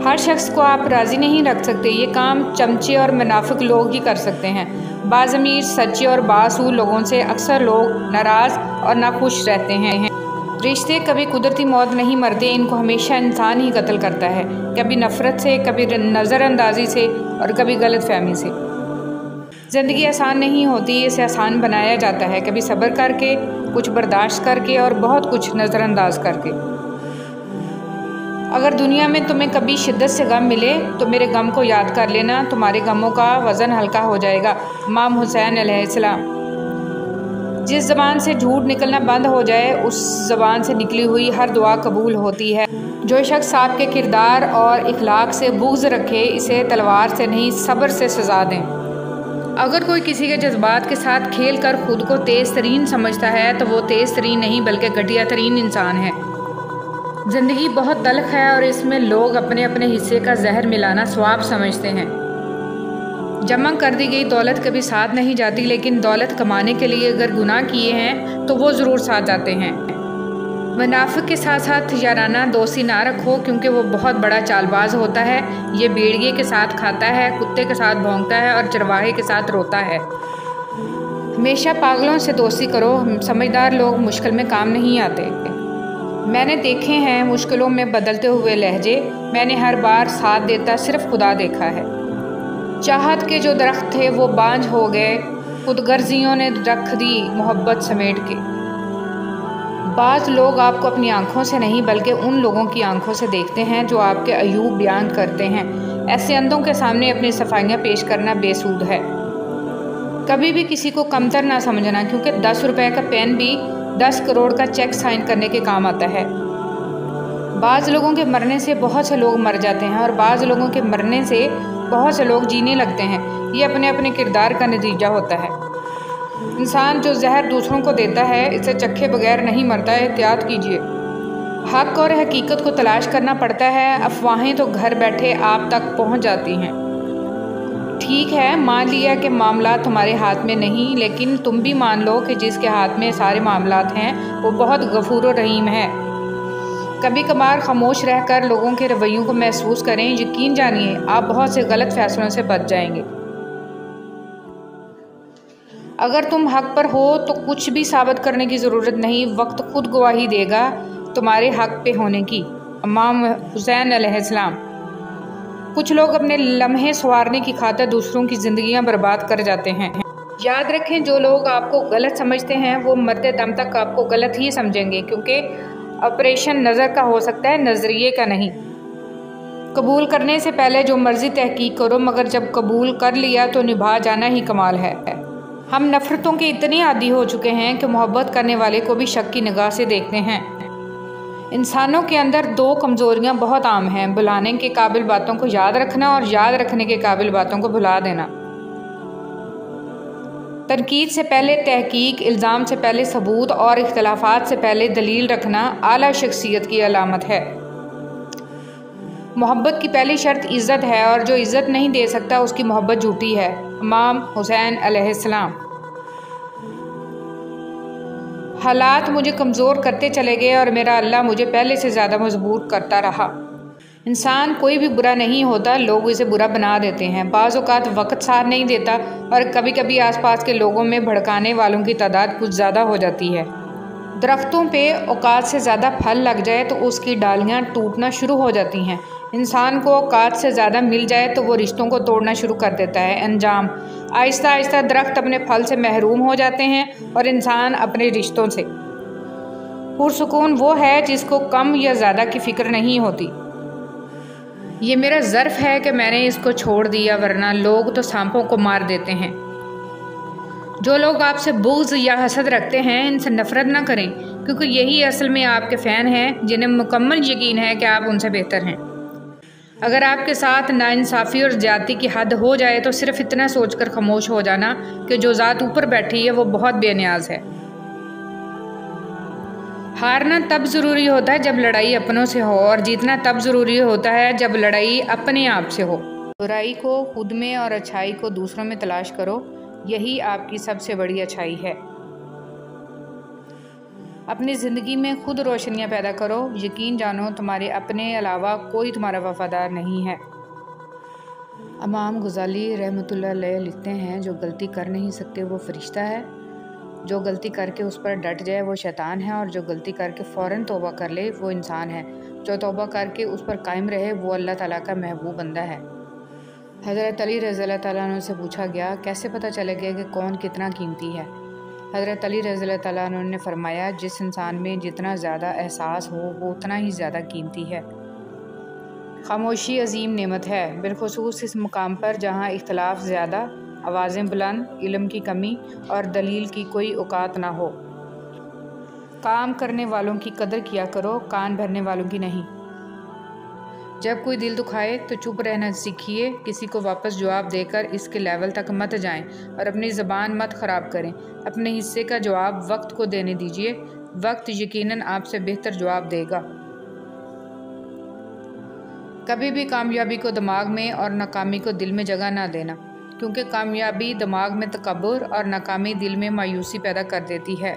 ہر شخص کو آپ راضی نہیں رکھ سکتے، یہ کام چمچے اور منافق لوگ ہی کر سکتے ہیں۔ باضمیر سچے اور بااصول لوگوں سے اکثر لوگ ناراض اور ناخوش رہتے ہیں۔ رشتے کبھی قدرتی موت نہیں مرتے، ان کو ہمیشہ انسان ہی قتل کرتا ہے، کبھی نفرت سے، کبھی نظر اندازی سے، اور کبھی غلط فہمی سے۔ زندگی آسان نہیں ہوتی، اسے آسان بنایا جاتا ہے، کبھی صبر کر کے، کچھ برداشت کر کے، اور بہت کچھ نظر انداز کر کے۔ اگر دنیا میں تمہیں کبھی شدت سے غم ملے تو میرے غم کو یاد کر لینا، تمہارے غموں کا وزن ہلکا ہو جائے گا۔ امام حسین علیہ السلام۔ جس زبان سے جھوٹ نکلنا بند ہو جائے اس زبان سے نکلی ہوئی ہر دعا قبول ہوتی ہے۔ جو شخص آپ کے کردار اور اخلاق سے بغض رکھے اسے تلوار سے نہیں صبر سے سزا دیں۔ اگر کوئی کسی کے جذبات کے ساتھ کھیل کر خود کو تیز ترین سمجھتا ہے تو وہ تیز ترین نہیں بلکہ گھٹیا ترین انسان ہے۔ زندگی بہت تلخ ہے اور اس میں لوگ اپنے اپنے حصے کا زہر ملانا ثواب سمجھتے ہیں۔ جمع کر دی گئی دولت کبھی ساتھ نہیں جاتی، لیکن دولت کمانے کے لیے اگر گناہ کیے ہیں تو وہ ضرور ساتھ جاتے ہیں۔ منافق کے ساتھ ساتھ یارانہ دوستی نہ رکھو کیونکہ وہ بہت بڑا چال باز ہوتا ہے۔ یہ بھیڑیے کے ساتھ کھاتا ہے، کتے کے ساتھ بھونکتا ہے اور چرواہے کے ساتھ روتا ہے۔ ہمیشہ پاگلوں سے دوستی کرو، سمجھدار لوگ مشکل میں کام نہیں آتے۔ میں نے دیکھے ہیں مشکلوں میں بدلتے ہوئے لہجے، میں نے ہر بار ساتھ دیتا صرف خدا دیکھا ہے۔ چاہت کے جو درخت تھے وہ بانجھ ہو گئے، خود غرضیوں نے رکھ دی محبت سمیٹ کے۔ بعض لوگ آپ کو اپنی آنکھوں سے نہیں بلکہ ان لوگوں کی آنکھوں سے دیکھتے ہیں جو آپ کے عیوب بیان کرتے ہیں۔ ایسے اندھوں کے سامنے اپنی صفائیاں پیش کرنا بے سود ہے۔ کبھی بھی کسی کو کمتر نہ سمجھنا کیونکہ 10 روپے کا پین بھی 10 کروڑ کا چیک سائن کرنے کے کام آتا ہے۔ بعض لوگوں کے مرنے سے بہت سے لوگ مر جاتے ہیں اور بعض لوگوں کے مرنے سے بہت سے لوگ جینے لگتے ہیں۔ یہ اپنے اپنے کردار کا نتیجہ ہوتا ہے۔ انسان جو زہر دوسروں کو دیتا ہے اسے چکھے بغیر نہیں مرتا، احتیاط کیجیے۔ حق اور حقیقت کو تلاش کرنا پڑتا ہے، افواہیں تو گھر بیٹھے آپ تک پہنچ جاتی ہیں۔ ٹھیک ہے، مان لیا کہ معاملات تمہارے ہاتھ میں نہیں، لیکن تم بھی مان لو کہ جس کے ہاتھ میں سارے معاملات ہیں وہ بہت غفور و رحیم ہے۔ کبھی کبھار خاموش رہ کر لوگوں کے رویوں کو محسوس کریں، یقین جانیے آپ بہت سے غلط فیصلوں سے بچ جائیں گے۔ اگر تم حق پر ہو تو کچھ بھی ثابت کرنے کی ضرورت نہیں، وقت خود گواہی دے گا تمہارے حق پہ ہونے کی۔ امام حسین علیہ السلام۔ کچھ لوگ اپنے لمحے سنوارنے کی خاطر دوسروں کی زندگیاں برباد کر جاتے ہیں۔ یاد رکھیں جو لوگ آپ کو غلط سمجھتے ہیں وہ مرتے دم تک آپ کو غلط ہی سمجھیں گے، کیونکہ آپریشن نظر کا ہو سکتا ہے نظریے کا نہیں۔ قبول کرنے سے پہلے جو مرضی تحقیق کرو، مگر جب قبول کر لیا تو نبھا جانا ہی کمال ہے۔ ہم نفرتوں کے اتنے عادی ہو چکے ہیں کہ محبت کرنے والے کو بھی شک کی نگاہ سے دیکھتے ہیں۔ انسانوں کے اندر 2 کمزوریاں بہت عام ہیں، بھلانے کے قابل باتوں کو یاد رکھنا اور یاد رکھنے کے قابل باتوں کو بھلا دینا۔ تنقید سے پہلے تحقیق، الزام سے پہلے ثبوت اور اختلافات سے پہلے دلیل رکھنا اعلیٰ شخصیت کی علامت ہے۔ محبت کی پہلی شرط عزت ہے اور جو عزت نہیں دے سکتا اس کی محبت جھوٹی ہے۔ امام حسین علیہ السلام۔ حالات مجھے کمزور کرتے چلے گئے اور میرا اللہ مجھے پہلے سے زیادہ مجبور کرتا رہا۔ انسان کوئی بھی برا نہیں ہوتا، لوگ اسے برا بنا دیتے ہیں۔ بعض اوقات وقت ساتھ نہیں دیتا اور کبھی کبھی آس پاس کے لوگوں میں بھڑکانے والوں کی تعداد کچھ زیادہ ہو جاتی ہے۔ درختوں پہ اوقات سے زیادہ پھل لگ جائے تو اس کی ڈالیاں ٹوٹنا شروع ہو جاتی ہیں۔ انسان کو اوقات سے زیادہ مل جائے تو وہ رشتوں کو توڑنا شروع کر دیتا ہے۔ انجام: آہستہ آہستہ درخت اپنے پھل سے محروم ہو جاتے ہیں اور انسان اپنے رشتوں سے۔ پرسکون وہ ہے جس کو کم یا زیادہ کی فکر نہیں ہوتی۔ یہ میرا ظرف ہے کہ میں نے اس کو چھوڑ دیا، ورنہ لوگ تو سانپوں کو مار دیتے ہیں۔ جو لوگ آپ سے بغض یا حسد رکھتے ہیں ان سے نفرت نہ کریں، کیونکہ یہی اصل میں آپ کے فین ہیں جنہیں مکمل یقین ہے کہ آپ ان سے بہتر ہیں۔ اگر آپ کے ساتھ ناانصافی اور زیادتی کی حد ہو جائے تو صرف اتنا سوچ کر خاموش ہو جانا کہ جو ذات اوپر بیٹھی ہے وہ بہت بے نیاز ہے۔ ہارنا تب ضروری ہوتا ہے جب لڑائی اپنوں سے ہو، اور جیتنا تب ضروری ہوتا ہے جب لڑائی اپنے آپ سے ہو۔ برائی کو خود میں اور اچھائی کو دوسروں میں تلاش کرو، یہی آپ کی سب سے بڑی اچھائی ہے۔ اپنی زندگی میں خود روشنیاں پیدا کرو، یقین جانو تمہارے اپنے علاوہ کوئی تمہارا وفادار نہیں ہے۔ امام غزالی رحمۃ اللہ علیہ لکھتے ہیں، جو غلطی کر نہیں سکتے وہ فرشتہ ہے، جو غلطی کر کے اس پر ڈٹ جائے وہ شیطان ہے، اور جو غلطی کر کے فوراً توبہ کر لے وہ انسان ہے، جو توبہ کر کے اس پر قائم رہے وہ اللہ تعالیٰ کا محبوب بندہ ہے۔ حضرت علی رضی اللہ تعالیٰ عنہ سے پوچھا گیا، کیسے پتہ چلے گا کہ کون کتنا قیمتی ہے؟ حضرت علی رضی اللہ تعالیٰ عنہ نے فرمایا، جس انسان میں جتنا زیادہ احساس ہو وہ اتنا ہی زیادہ قیمتی ہے۔ خاموشی عظیم نعمت ہے، بالخصوص اس مقام پر جہاں اختلاف زیادہ، آوازیں بلند، علم کی کمی اور دلیل کی کوئی اوقات نہ ہو۔ کام کرنے والوں کی قدر کیا کرو، کان بھرنے والوں کی نہیں۔ جب کوئی دل دکھائے تو چپ رہنا سیکھیے، کسی کو واپس جواب دے کر اس کے لیول تک مت جائیں اور اپنی زبان مت خراب کریں۔ اپنے حصے کا جواب وقت کو دینے دیجیے، وقت یقیناً آپ سے بہتر جواب دے گا۔ کبھی بھی کامیابی کو دماغ میں اور ناکامی کو دل میں جگہ نہ دینا، کیونکہ کامیابی دماغ میں تکبر اور ناکامی دل میں مایوسی پیدا کر دیتی ہے۔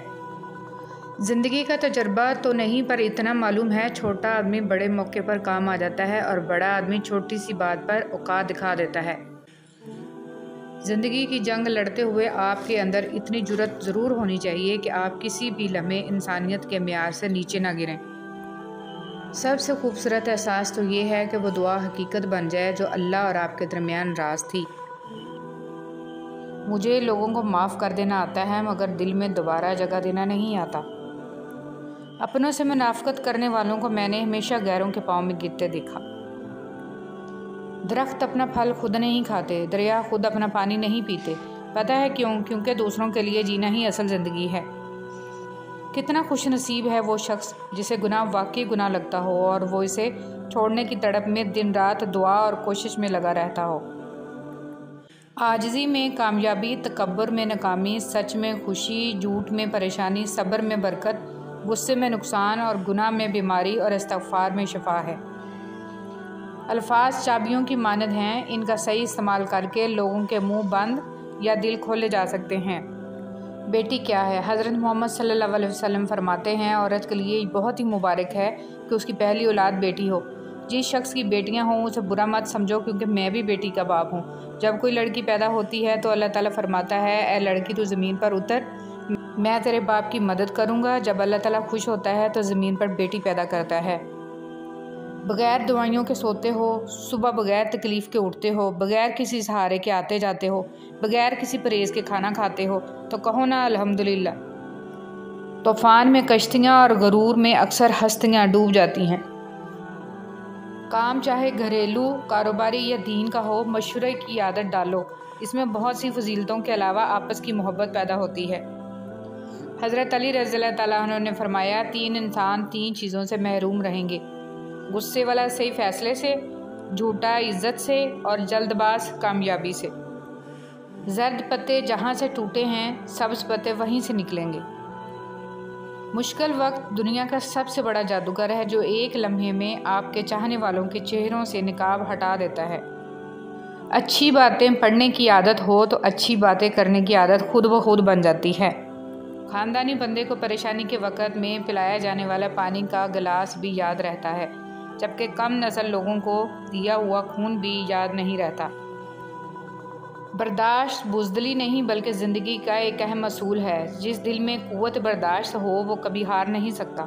زندگی کا تجربہ تو نہیں، پر اتنا معلوم ہے چھوٹا آدمی بڑے موقع پر کام آ جاتا ہے اور بڑا آدمی چھوٹی سی بات پر اوقات دکھا دیتا ہے۔ زندگی کی جنگ لڑتے ہوئے آپ کے اندر اتنی جرأت ضرور ہونی چاہیے کہ آپ کسی بھی لمحے انسانیت کے معیار سے نیچے نہ گریں۔ سب سے خوبصورت احساس تو یہ ہے کہ وہ دعا حقیقت بن جائے جو اللہ اور آپ کے درمیان راز تھی۔ مجھے لوگوں کو معاف کر دینا آتا ہے، مگر دل میں دوبارہ جگہ دینا نہیں آتا۔ اپنوں سے منافقت کرنے والوں کو میں نے ہمیشہ غیروں کے پاؤں میں گرتے دیکھا۔ درخت اپنا پھل خود نہیں کھاتے، دریا خود اپنا پانی نہیں پیتے۔ پتہ ہے کیوں؟ کیونکہ دوسروں کے لیے جینا ہی اصل زندگی ہے۔ کتنا خوش نصیب ہے وہ شخص جسے گناہ واقعی گناہ لگتا ہو اور وہ اسے چھوڑنے کی تڑپ میں دن رات دعا اور کوشش میں لگا رہتا ہو۔ عاجزی میں کامیابی، تکبر میں ناکامی، سچ میں خوشی، جھوٹ میں پریشانی، صبر میں برکت، غصے میں نقصان اور گناہ میں بیماری اور استغفار میں شفا ہے۔ الفاظ چابیوں کی مانند ہیں، ان کا صحیح استعمال کر کے لوگوں کے منہ بند یا دل کھولے جا سکتے ہیں۔ بیٹی کیا ہے؟ حضرت محمد صلی اللہ علیہ وسلم فرماتے ہیں، عورت کے لیے بہت ہی مبارک ہے کہ اس کی پہلی اولاد بیٹی ہو۔ جس شخص کی بیٹیاں ہوں اسے برا مت سمجھو، کیونکہ میں بھی بیٹی کا باپ ہوں۔ جب کوئی لڑکی پیدا ہوتی ہے تو اللہ تعالیٰ فرماتا ہے، اے لڑکی تو زمین پر اتر، میں تیرے باپ کی مدد کروں گا۔ جب اللہ تعالیٰ خوش ہوتا ہے تو زمین پر بیٹی پیدا کرتا ہے۔ بغیر دوائیوں کے سوتے ہو، صبح بغیر تکلیف کے اٹھتے ہو، بغیر کسی سہارے کے آتے جاتے ہو، بغیر کسی پرہیز کے کھانا کھاتے ہو، تو کہو نا الحمدللہ۔ طوفان میں کشتیاں اور غرور میں اکثر ہستیاں ڈوب جاتی ہیں۔ کام چاہے گھریلو، کاروباری یا دین کا ہو، مشورے کی عادت ڈالو، اس میں بہت سی فضیلتوں کے علاوہ آپس کی محبت پیدا ہوتی ہے۔ حضرت علی رضی اللہ تعالیٰ عنہ نے فرمایا، 3 انسان 3 چیزوں سے محروم رہیں گے: غصے والا صحیح فیصلے سے، جھوٹا عزت سے، اور جلد باز کامیابی سے۔ زرد پتے جہاں سے ٹوٹے ہیں، سبز پتے وہیں سے نکلیں گے۔ مشکل وقت دنیا کا سب سے بڑا جادوگر ہے، جو ایک لمحے میں آپ کے چاہنے والوں کے چہروں سے نقاب ہٹا دیتا ہے۔ اچھی باتیں پڑھنے کی عادت ہو تو اچھی باتیں کرنے کی عادت خود بخود بن جاتی ہے۔ خاندانی بندے کو پریشانی کے وقت میں پلایا جانے والا پانی کا گلاس بھی یاد رہتا ہے، جبکہ کم نسل لوگوں کو دیا ہوا خون بھی یاد نہیں رہتا۔ برداشت بزدلی نہیں بلکہ زندگی کا ایک اہم اصول ہے۔ جس دل میں قوت برداشت ہو وہ کبھی ہار نہیں سکتا۔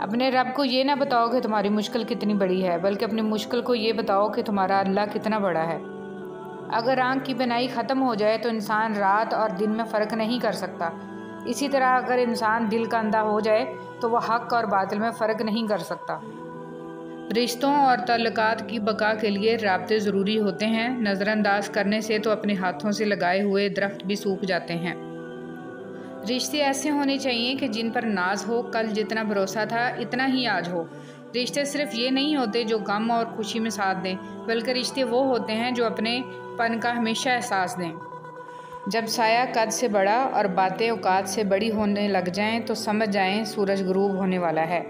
اپنے رب کو یہ نہ بتاؤ کہ تمہاری مشکل کتنی بڑی ہے، بلکہ اپنی مشکل کو یہ بتاؤ کہ تمہارا اللہ کتنا بڑا ہے۔ اگر آنکھ کی بینائی ختم ہو جائے تو انسان رات اور دن میں فرق نہیں کر سکتا۔ اسی طرح اگر انسان دل کا اندھا ہو جائے تو وہ حق اور باطل میں فرق نہیں کر سکتا۔ رشتوں اور تعلقات کی بقا کے لیے رابطے ضروری ہوتے ہیں، نظر انداز کرنے سے تو اپنے ہاتھوں سے لگائے ہوئے درخت بھی سوکھ جاتے ہیں۔ رشتے ایسے ہونے چاہیے کہ جن پر ناز ہو، کل جتنا بھروسہ تھا اتنا ہی آج ہو۔ رشتے صرف یہ نہیں ہوتے جو غم اور خوشی میں ساتھ دیں، بلکہ رشتے وہ ہوتے ہیں جو اپنے پن کا ہمیشہ احساس دیں۔ جب سایہ قد سے بڑا اور باتیں اوقات سے بڑی ہونے لگ جائیں تو سمجھ جائیں سورج غروب ہونے والا ہے۔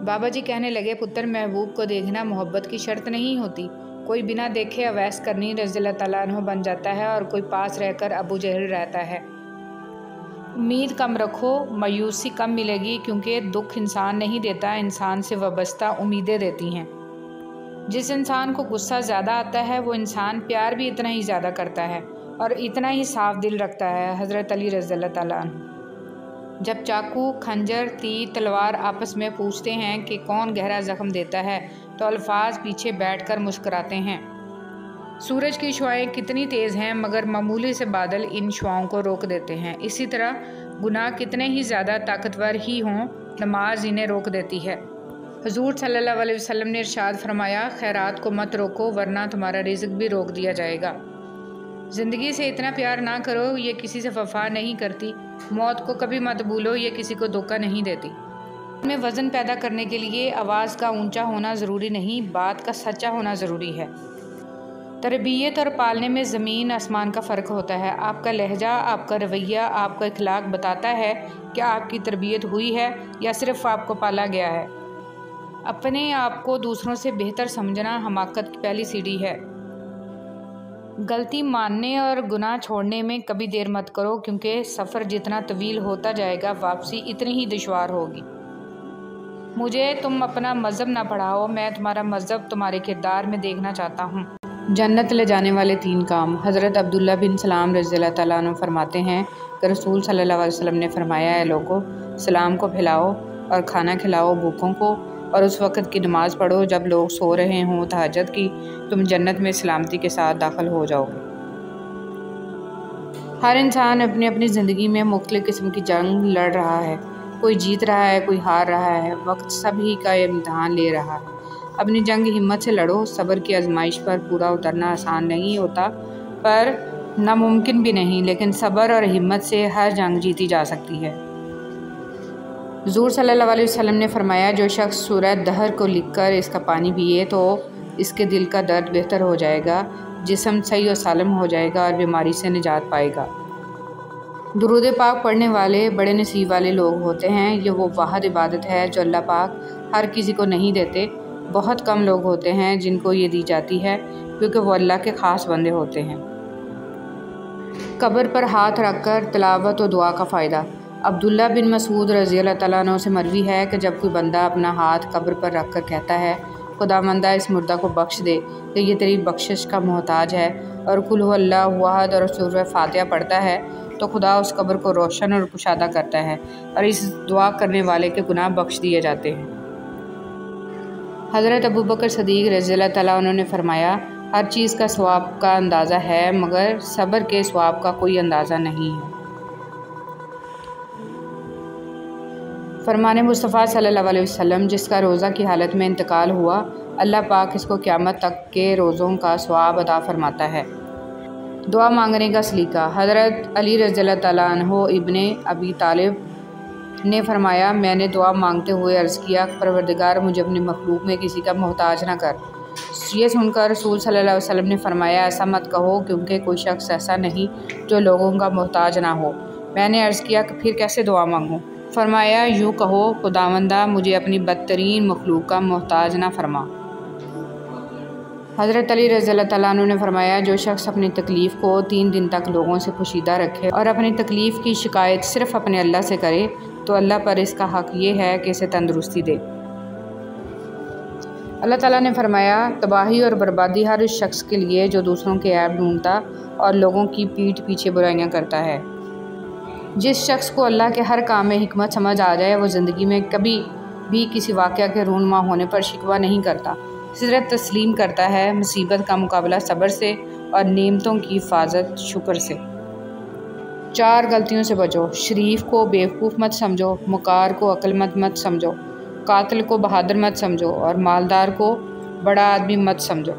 بابا جی کہنے لگے، پتر محبوب کو دیکھنا محبت کی شرط نہیں ہوتی۔ کوئی بنا دیکھے اویس کرنی رضی اللہ تعالیٰ عنہ بن جاتا ہے اور کوئی پاس رہ کر ابو جہل رہتا ہے۔ امید کم رکھو، مایوسی کم ملے گی، کیونکہ دکھ انسان نہیں دیتا، انسان سے وابستہ امیدیں دیتی ہیں۔ جس انسان کو غصہ زیادہ آتا ہے وہ انسان پیار بھی اتنا ہی زیادہ کرتا ہے اور اتنا ہی صاف دل رکھتا ہے۔ حضرت علی رضی اللہ تعالیٰ عنہ جب چاقو، کھنجر، تیر، تلوار آپس میں پوچھتے ہیں کہ کون گہرا زخم دیتا ہے تو الفاظ پیچھے بیٹھ کر مسکراتے ہیں۔ سورج کی شعاعیں کتنی تیز ہیں مگر معمولی سے بادل ان شعاؤں کو روک دیتے ہیں۔ اسی طرح گناہ کتنے ہی زیادہ طاقتور ہی ہوں، نماز انہیں روک دیتی ہے۔ حضور صلی اللہ علیہ وسلم نے ارشاد فرمایا، خیرات کو مت روکو ورنہ تمہارا رزق بھی روک دیا جائے گا۔ زندگی سے اتنا پیار نہ کرو، یہ کسی سے وفا نہیں کرتی۔ موت کو کبھی مت بھولو، یہ کسی کو دھوکہ نہیں دیتی۔ میں وزن پیدا کرنے کے لیے آواز کا اونچا ہونا ضروری نہیں، بات کا سچا ہونا ضروری ہے۔ تربیت اور پالنے میں زمین آسمان کا فرق ہوتا ہے۔ آپ کا لہجہ، آپ کا رویہ، آپ کا اخلاق بتاتا ہے کہ آپ کی تربیت ہوئی ہے یا صرف آپ کو پالا گیا ہے۔ اپنے آپ کو دوسروں سے بہتر سمجھنا حماقت کی پہلی سیڑھی ہے۔ غلطی ماننے اور گناہ چھوڑنے میں کبھی دیر مت کرو، کیونکہ سفر جتنا طویل ہوتا جائے گا واپسی اتنی ہی دشوار ہوگی۔ مجھے تم اپنا مذہب نہ پڑھاؤ، میں تمہارا مذہب تمہارے کردار میں دیکھنا چاہتا ہوں۔ جنت لے جانے والے 3 کام۔ حضرت عبداللہ بن سلام رضی اللہ تعالیٰ عنہ فرماتے ہیں کہ رسول صلی اللہ علیہ وسلم نے فرمایا، اے لوگو، سلام کو پھیلاؤ اور کھانا کھلاؤ بھوکوں کو، اور اس وقت کی نماز پڑھو جب لوگ سو رہے ہوں تہجد کی، تم جنت میں سلامتی کے ساتھ داخل ہو جاؤ گے۔ ہر انسان اپنی اپنی زندگی میں مختلف قسم کی جنگ لڑ رہا ہے، کوئی جیت رہا ہے، کوئی ہار رہا ہے، وقت سبھی کا امتحان لے رہا ہے۔ اپنی جنگ ہمت سے لڑو۔ صبر کی آزمائش پر پورا اترنا آسان نہیں ہوتا، پر ناممکن بھی نہیں، لیکن صبر اور ہمت سے ہر جنگ جیتی جا سکتی ہے۔ حضور صلی اللہ علیہ وسلم نے فرمایا، جو شخص سورہ دہر کو لکھ کر اس کا پانی پیے تو اس کے دل کا درد بہتر ہو جائے گا، جسم صحیح و سالم ہو جائے گا اور بیماری سے نجات پائے گا۔ درود پاک پڑھنے والے بڑے نصیب والے لوگ ہوتے ہیں۔ یہ وہ واحد عبادت ہے جو اللہ پاک ہر کسی کو نہیں دیتے۔ بہت کم لوگ ہوتے ہیں جن کو یہ دی جاتی ہے، کیونکہ وہ اللہ کے خاص بندے ہوتے ہیں۔ قبر پر ہاتھ رکھ کر تلاوت و دعا کا فائدہ۔ عبداللہ بن مسعود رضی اللہ تعالیٰ عنہ سے مروی ہے کہ جب کوئی بندہ اپنا ہاتھ قبر پر رکھ کر کہتا ہے، خداوندہ اس مردہ کو بخش دے کہ یہ تیری بخشش کا محتاج ہے، اور قل ھو اللہ احد اور سورہ فاتحہ پڑھتا ہے، تو خدا اس قبر کو روشن اور کشادہ کرتا ہے اور اس دعا کرنے والے کے گناہ بخش دیے جاتے ہیں۔ حضرت ابوبکر صدیق رضی اللہ تعالیٰ عنہ نے فرمایا، ہر چیز کا ثواب کا اندازہ ہے مگر صبر کے ثواب کا کوئی اندازہ نہیں ہے۔ فرمان مصطفیٰ صلی اللہ علیہ وسلم، جس کا روزہ کی حالت میں انتقال ہوا، اللہ پاک اس کو قیامت تک کے روزوں کا ثواب عطا فرماتا ہے۔ دعا مانگنے کا سلیقہ۔ حضرت علی رضی اللہ تعالیٰ عنہ ابن ابی طالب نے فرمایا، میں نے دعا مانگتے ہوئے عرض کیا، پروردگار مجھے اپنی مخلوق میں کسی کا محتاج نہ کر۔ یہ سن کر رسول صلی اللہ علیہ وسلم نے فرمایا، ایسا مت کہو، کیونکہ کوئی شخص ایسا نہیں جو لوگوں کا محتاج نہ ہو۔ میں نے عرض کیا کہ پھر کیسے دعا مانگوں؟ فرمایا، یوں کہو، خداوندہ مجھے اپنی بدترین مخلوق کا محتاج نہ فرما۔ حضرت علی رضی اللہ تعالیٰ عنہ نے فرمایا، جو شخص اپنی تکلیف کو 3 دن تک لوگوں سے پوشیدہ رکھے اور اپنی تکلیف کی شکایت صرف اپنے اللہ سے کرے، تو اللہ پر اس کا حق یہ ہے کہ اسے تندرستی دے۔ اللہ تعالیٰ نے فرمایا، تباہی اور بربادی ہر اس شخص کے لیے جو دوسروں کے عیب ڈھونڈتا اور لوگوں کی پیٹھ پیچھے برائیاں کرتا ہے۔ جس شخص کو اللہ کے ہر کام میں حکمت سمجھ آ جائے، وہ زندگی میں کبھی بھی کسی واقعہ کے رونما ہونے پر شکوہ نہیں کرتا، صرف تسلیم کرتا ہے، مصیبت کا مقابلہ صبر سے اور نعمتوں کی حفاظت شکر سے۔ 4 غلطیوں سے بچو۔ شریف کو بیوقوف مت سمجھو، مکار کو عقل مند مت سمجھو، قاتل کو بہادر مت سمجھو اور مالدار کو بڑا آدمی مت سمجھو۔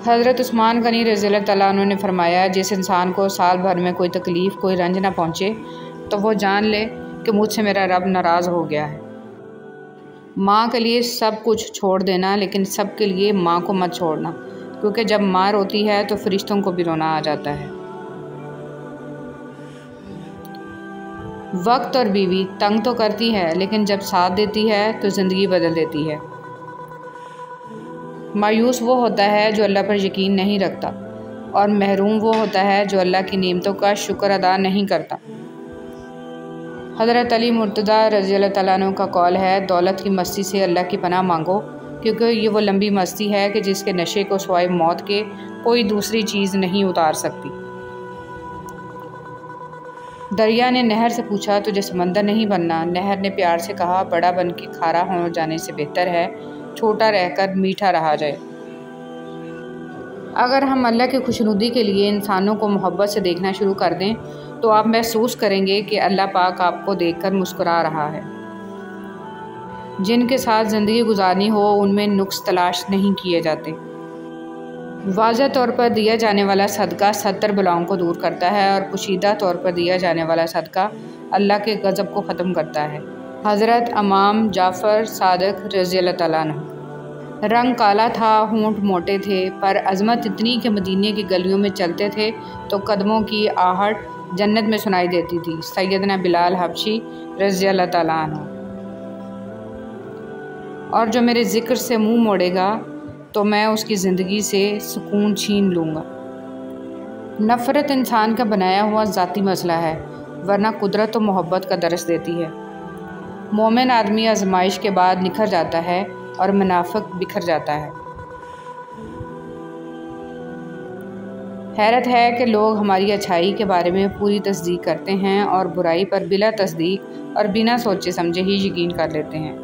حضرت عثمان غنی رضی اللہ تعالیٰ عنہ نے فرمایا، جس انسان کو سال بھر میں کوئی تکلیف، کوئی رنج نہ پہنچے، تو وہ جان لے کہ مجھ سے میرا رب ناراض ہو گیا ہے۔ ماں کے لیے سب کچھ چھوڑ دینا، لیکن سب کے لیے ماں کو مت چھوڑنا، کیونکہ جب ماں روتی ہے تو فرشتوں کو بھی رونا آ جاتا ہے۔ وقت اور بیوی تنگ تو کرتی ہے، لیکن جب ساتھ دیتی ہے تو زندگی بدل دیتی ہے۔ مایوس وہ ہوتا ہے جو اللہ پر یقین نہیں رکھتا، اور محروم وہ ہوتا ہے جو اللہ کی نعمتوں کا شکر ادا نہیں کرتا۔ حضرت علی مرتضیٰ رضی اللہ تعالیٰ عنہ کا قول ہے، دولت کی مستی سے اللہ کی پناہ مانگو، کیونکہ یہ وہ لمبی مستی ہے کہ جس کے نشے کو سوائے موت کے کوئی دوسری چیز نہیں اتار سکتی۔ دریا نے نہر سے پوچھا، تجھے سمندر نہیں بننا؟ نہر نے پیار سے کہا، بڑا بن کے کھارا ہو جانے سے بہتر ہے چھوٹا رہ کر میٹھا رہا جائے۔ اگر ہم اللہ کی خوشنودی کے لیے انسانوں کو محبت سے دیکھنا شروع کر دیں تو آپ محسوس کریں گے کہ اللہ پاک آپ کو دیکھ کر مسکرا رہا ہے۔ جن کے ساتھ زندگی گزارنی ہو ان میں نقص تلاش نہیں کیے جاتے۔ واضح طور پر دیا جانے والا صدقہ 70 بلاؤں کو دور کرتا ہے اور پوشیدہ طور پر دیا جانے والا صدقہ اللہ کے غضب کو ختم کرتا ہے۔ حضرت امام جعفر صادق رضی اللہ تعالیٰ عنہ۔ رنگ کالا تھا، ہونٹ موٹے تھے، پر عظمت اتنی کہ مدینے کی گلیوں میں چلتے تھے تو قدموں کی آہٹ جنت میں سنائی دیتی تھی۔ سیدنا بلال حبشی رضی اللہ تعالیٰ عنہ۔ اور جو میرے ذکر سے منہ موڑے گا تو میں اس کی زندگی سے سکون چھین لوں گا۔ نفرت انسان کا بنایا ہوا ذاتی مسئلہ ہے، ورنہ قدرت و محبت کا درس دیتی ہے۔ مومن آدمی آزمائش کے بعد نکھر جاتا ہے اور منافق بکھر جاتا ہے۔ حیرت ہے کہ لوگ ہماری اچھائی کے بارے میں پوری تصدیق کرتے ہیں اور برائی پر بلا تصدیق اور بنا سوچے سمجھے ہی یقین کر لیتے ہیں۔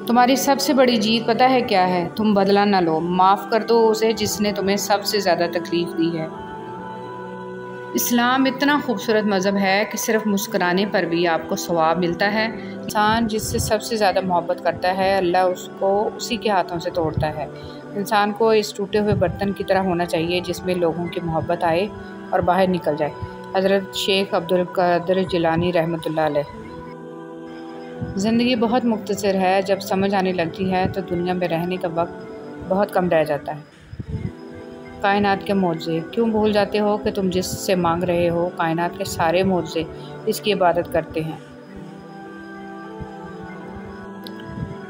تمہاری سب سے بڑی جیت پتہ ہے کیا ہے؟ تم بدلہ نہ لو، معاف کر دو اسے جس نے تمہیں سب سے زیادہ تکلیف دی ہے۔ اسلام اتنا خوبصورت مذہب ہے کہ صرف مسکرانے پر بھی آپ کو ثواب ملتا ہے۔ انسان جس سے سب سے زیادہ محبت کرتا ہے اللہ اس کو اسی کے ہاتھوں سے توڑتا ہے۔ انسان کو اس ٹوٹے ہوئے برتن کی طرح ہونا چاہیے جس میں لوگوں کی محبت آئے اور باہر نکل جائے۔ حضرت شیخ عبدالقادر جیلانی رحمۃ اللہ علیہ۔ زندگی بہت مختصر ہے، جب سمجھ آنے لگتی ہے تو دنیا میں رہنے کا وقت بہت کم رہ جاتا ہے۔ کائنات کے معجزے، کیوں بھول جاتے ہو کہ تم جس سے مانگ رہے ہو کائنات کے سارے معجزے اس کی عبادت کرتے ہیں۔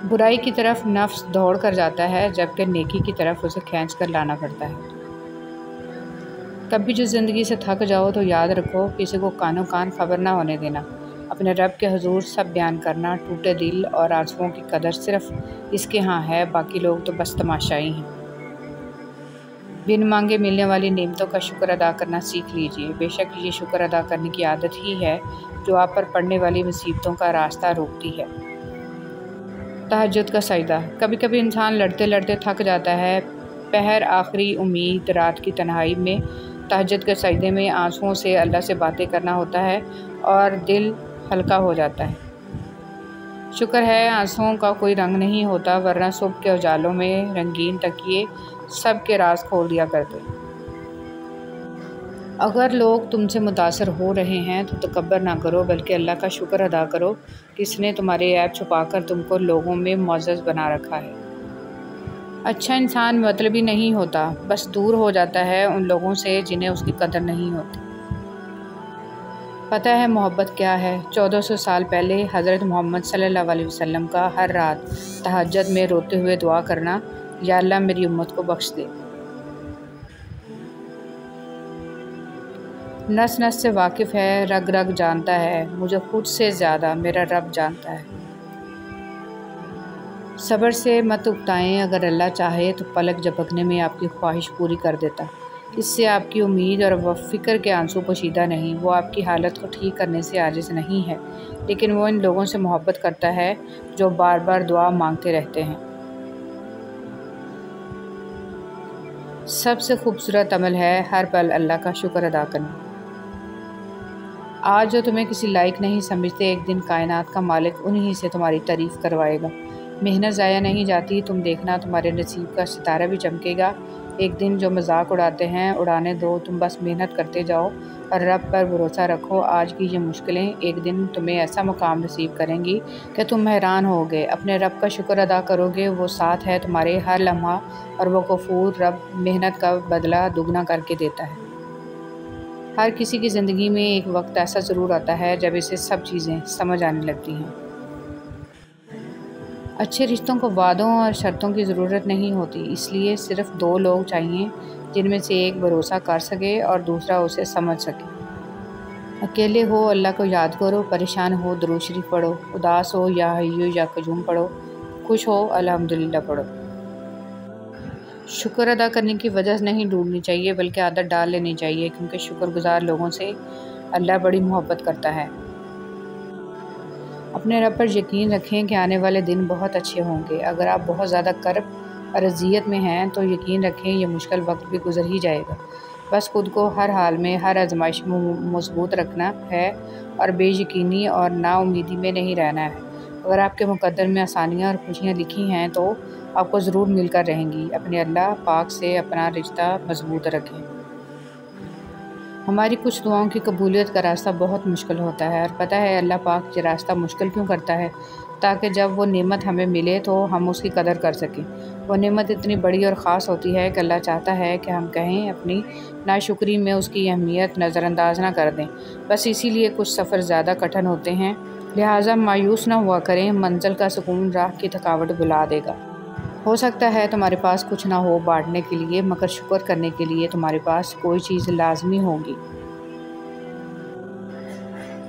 برائی کی طرف نفس دوڑ کر جاتا ہے جبکہ نیکی کی طرف اسے کھینچ کر لانا پڑتا ہے۔ کبھی جو زندگی سے تھک جاؤ تو یاد رکھو کسی کو کانوں کان خبر نہ ہونے دینا، اپنے رب کے حضور سب بیان کرنا۔ ٹوٹے دل اور آنسوؤں کی قدر صرف اس کے ہاں ہے، باقی لوگ تو بس تماشائی ہیں۔ بن مانگے ملنے والی نعمتوں کا شکر ادا کرنا سیکھ لیجیے، بے شک یہ شکر ادا کرنے کی عادت ہی ہے جو آپ پر پڑنے والی مصیبتوں کا راستہ روکتی ہے۔ تہجد کا سجدہ، کبھی کبھی انسان لڑتے لڑتے تھک جاتا ہے، پہر آخری امید رات کی تنہائی میں تہجد کے سجدے میں آنسوؤں سے اللہ سے باتیں کرنا ہوتا ہے اور دل ہلکا ہو جاتا ہے۔ شکر ہے آنسوؤں کا کوئی رنگ نہیں ہوتا، ورنہ صبح کے اجالوں میں رنگین تکیے سب کے راز کھول دیا کرتے۔ اگر لوگ تم سے متاثر ہو رہے ہیں تو تکبر نہ کرو بلکہ اللہ کا شکر ادا کرو کہ اس نے تمہارے عیب چھپا کر تم کو لوگوں میں معزز بنا رکھا ہے۔ اچھا انسان مطلبی نہیں ہوتا، بس دور ہو جاتا ہے ان لوگوں سے جنہیں اس کی قدر نہیں ہوتی۔ پتہ ہے محبت کیا ہے؟ 1400 سال پہلے حضرت محمد صلی اللہ علیہ وسلم کا ہر رات تہجد میں روتے ہوئے دعا کرنا، یا اللہ میری امت کو بخش دے۔ نس نس سے واقف ہے، رگ رگ جانتا ہے، مجھے خود سے زیادہ میرا رب جانتا ہے۔ صبر سے مت اکتائیں، اگر اللہ چاہے تو پلک جھپکنے میں آپ کی خواہش پوری کر دیتا۔ اس سے آپ کی امید اور فکر کے آنسو پوشیدہ نہیں، وہ آپ کی حالت کو ٹھیک کرنے سے عاجز نہیں ہے، لیکن وہ ان لوگوں سے محبت کرتا ہے جو بار بار دعا مانگتے رہتے ہیں۔ سب سے خوبصورت عمل ہے ہر پل اللہ کا شکر ادا کرنا۔ آج جو تمہیں کسی لائق نہیں سمجھتے، ایک دن کائنات کا مالک انہی سے تمہاری تعریف کروائے گا۔ محنت ضائع نہیں جاتی، تم دیکھنا تمہارے نصیب کا ستارہ بھی چمکے گا۔ ایک دن جو مذاق اڑاتے ہیں اڑانے دو، تم بس محنت کرتے جاؤ اور رب پر بھروسہ رکھو۔ آج کی یہ مشکلیں ایک دن تمہیں ایسا مقام نصیب کریں گی کہ تم حیران ہوگے۔ اپنے رب کا شکر ادا کرو گے، وہ ساتھ ہے تمہارے ہر لمحہ، اور وہ غفور رب محنت کا بدلہ دگنا کر کے دیتا ہے۔ ہر کسی کی زندگی میں ایک وقت ایسا ضرور آتا ہے جب اسے سب چیزیں سمجھ آنے لگتی ہیں۔ اچھے رشتوں کو وعدوں اور شرطوں کی ضرورت نہیں ہوتی، اس لیے صرف دو لوگ چاہیے جن میں سے ایک بھروسہ کر سکے اور دوسرا اسے سمجھ سکے۔ اکیلے ہو اللہ کو یاد کرو، پریشان ہو درود شریف پڑھو، اداس ہو یا حیو یا قیوم پڑھو، خوش ہو الحمدللہ پڑھو۔ شکر ادا کرنے کی وجہ نہیں ڈھونڈنی چاہیے بلکہ عادت ڈال لینی چاہیے، کیونکہ شکر گزار لوگوں سے اللہ بڑی محبت کرتا ہے۔ اپنے رب پر یقین رکھیں کہ آنے والے دن بہت اچھے ہوں گے۔ اگر آپ بہت زیادہ کرب اور اذیت میں ہیں تو یقین رکھیں یہ مشکل وقت بھی گزر ہی جائے گا۔ بس خود کو ہر حال میں، ہر آزمائش میں مضبوط رکھنا ہے اور بے یقینی اور نا امیدی میں نہیں رہنا ہے۔ اگر آپ کے مقدر میں آسانیاں اور خوشیاں لکھی ہیں تو آپ کو ضرور مل کر رہیں گی۔ اپنے اللہ پاک سے اپنا رشتہ مضبوط رکھیں۔ ہماری کچھ دعاؤں کی قبولیت کا راستہ بہت مشکل ہوتا ہے، اور پتہ ہے اللہ پاک یہ راستہ مشکل کیوں کرتا ہے؟ تاکہ جب وہ نعمت ہمیں ملے تو ہم اس کی قدر کر سکیں۔ وہ نعمت اتنی بڑی اور خاص ہوتی ہے کہ اللہ چاہتا ہے کہ ہم کہیں اپنی ناشکری میں اس کی اہمیت نظر انداز نہ کر دیں۔ بس اسی لیے کچھ سفر زیادہ کٹھن ہوتے ہیں، لہٰذا مایوس نہ ہوا کریں، منزل کا سکون راہ کی تھکاوٹ بھلا دے گا۔ ہو سکتا ہے تمہارے پاس کچھ نہ ہو بانٹنے کے لیے، مگر شکر کرنے کے لیے تمہارے پاس کوئی چیز لازمی ہوگی۔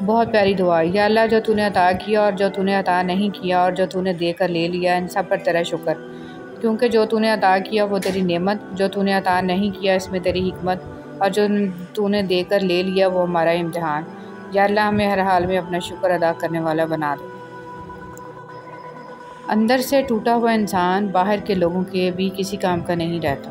بہت پیاری دعا۔ یا اللہ، جو تو نے عطا کیا اور جو تو نے عطا نہیں کیا اور جو تو نے دے کر لے لیا، ان سب پر تیرا شکر، کیونکہ جو تو نے عطا کیا وہ تیری نعمت، جو تو نے عطا نہیں کیا اس میں تیری حکمت، اور جو تو نے دے کر لے لیا وہ ہمارا امتحان۔ یا اللہ، ہمیں ہر حال میں اپنا شکر ادا کرنے والا بنا دے۔ اندر سے ٹوٹا ہوا انسان باہر کے لوگوں کے بھی کسی کام کا نہیں رہتا۔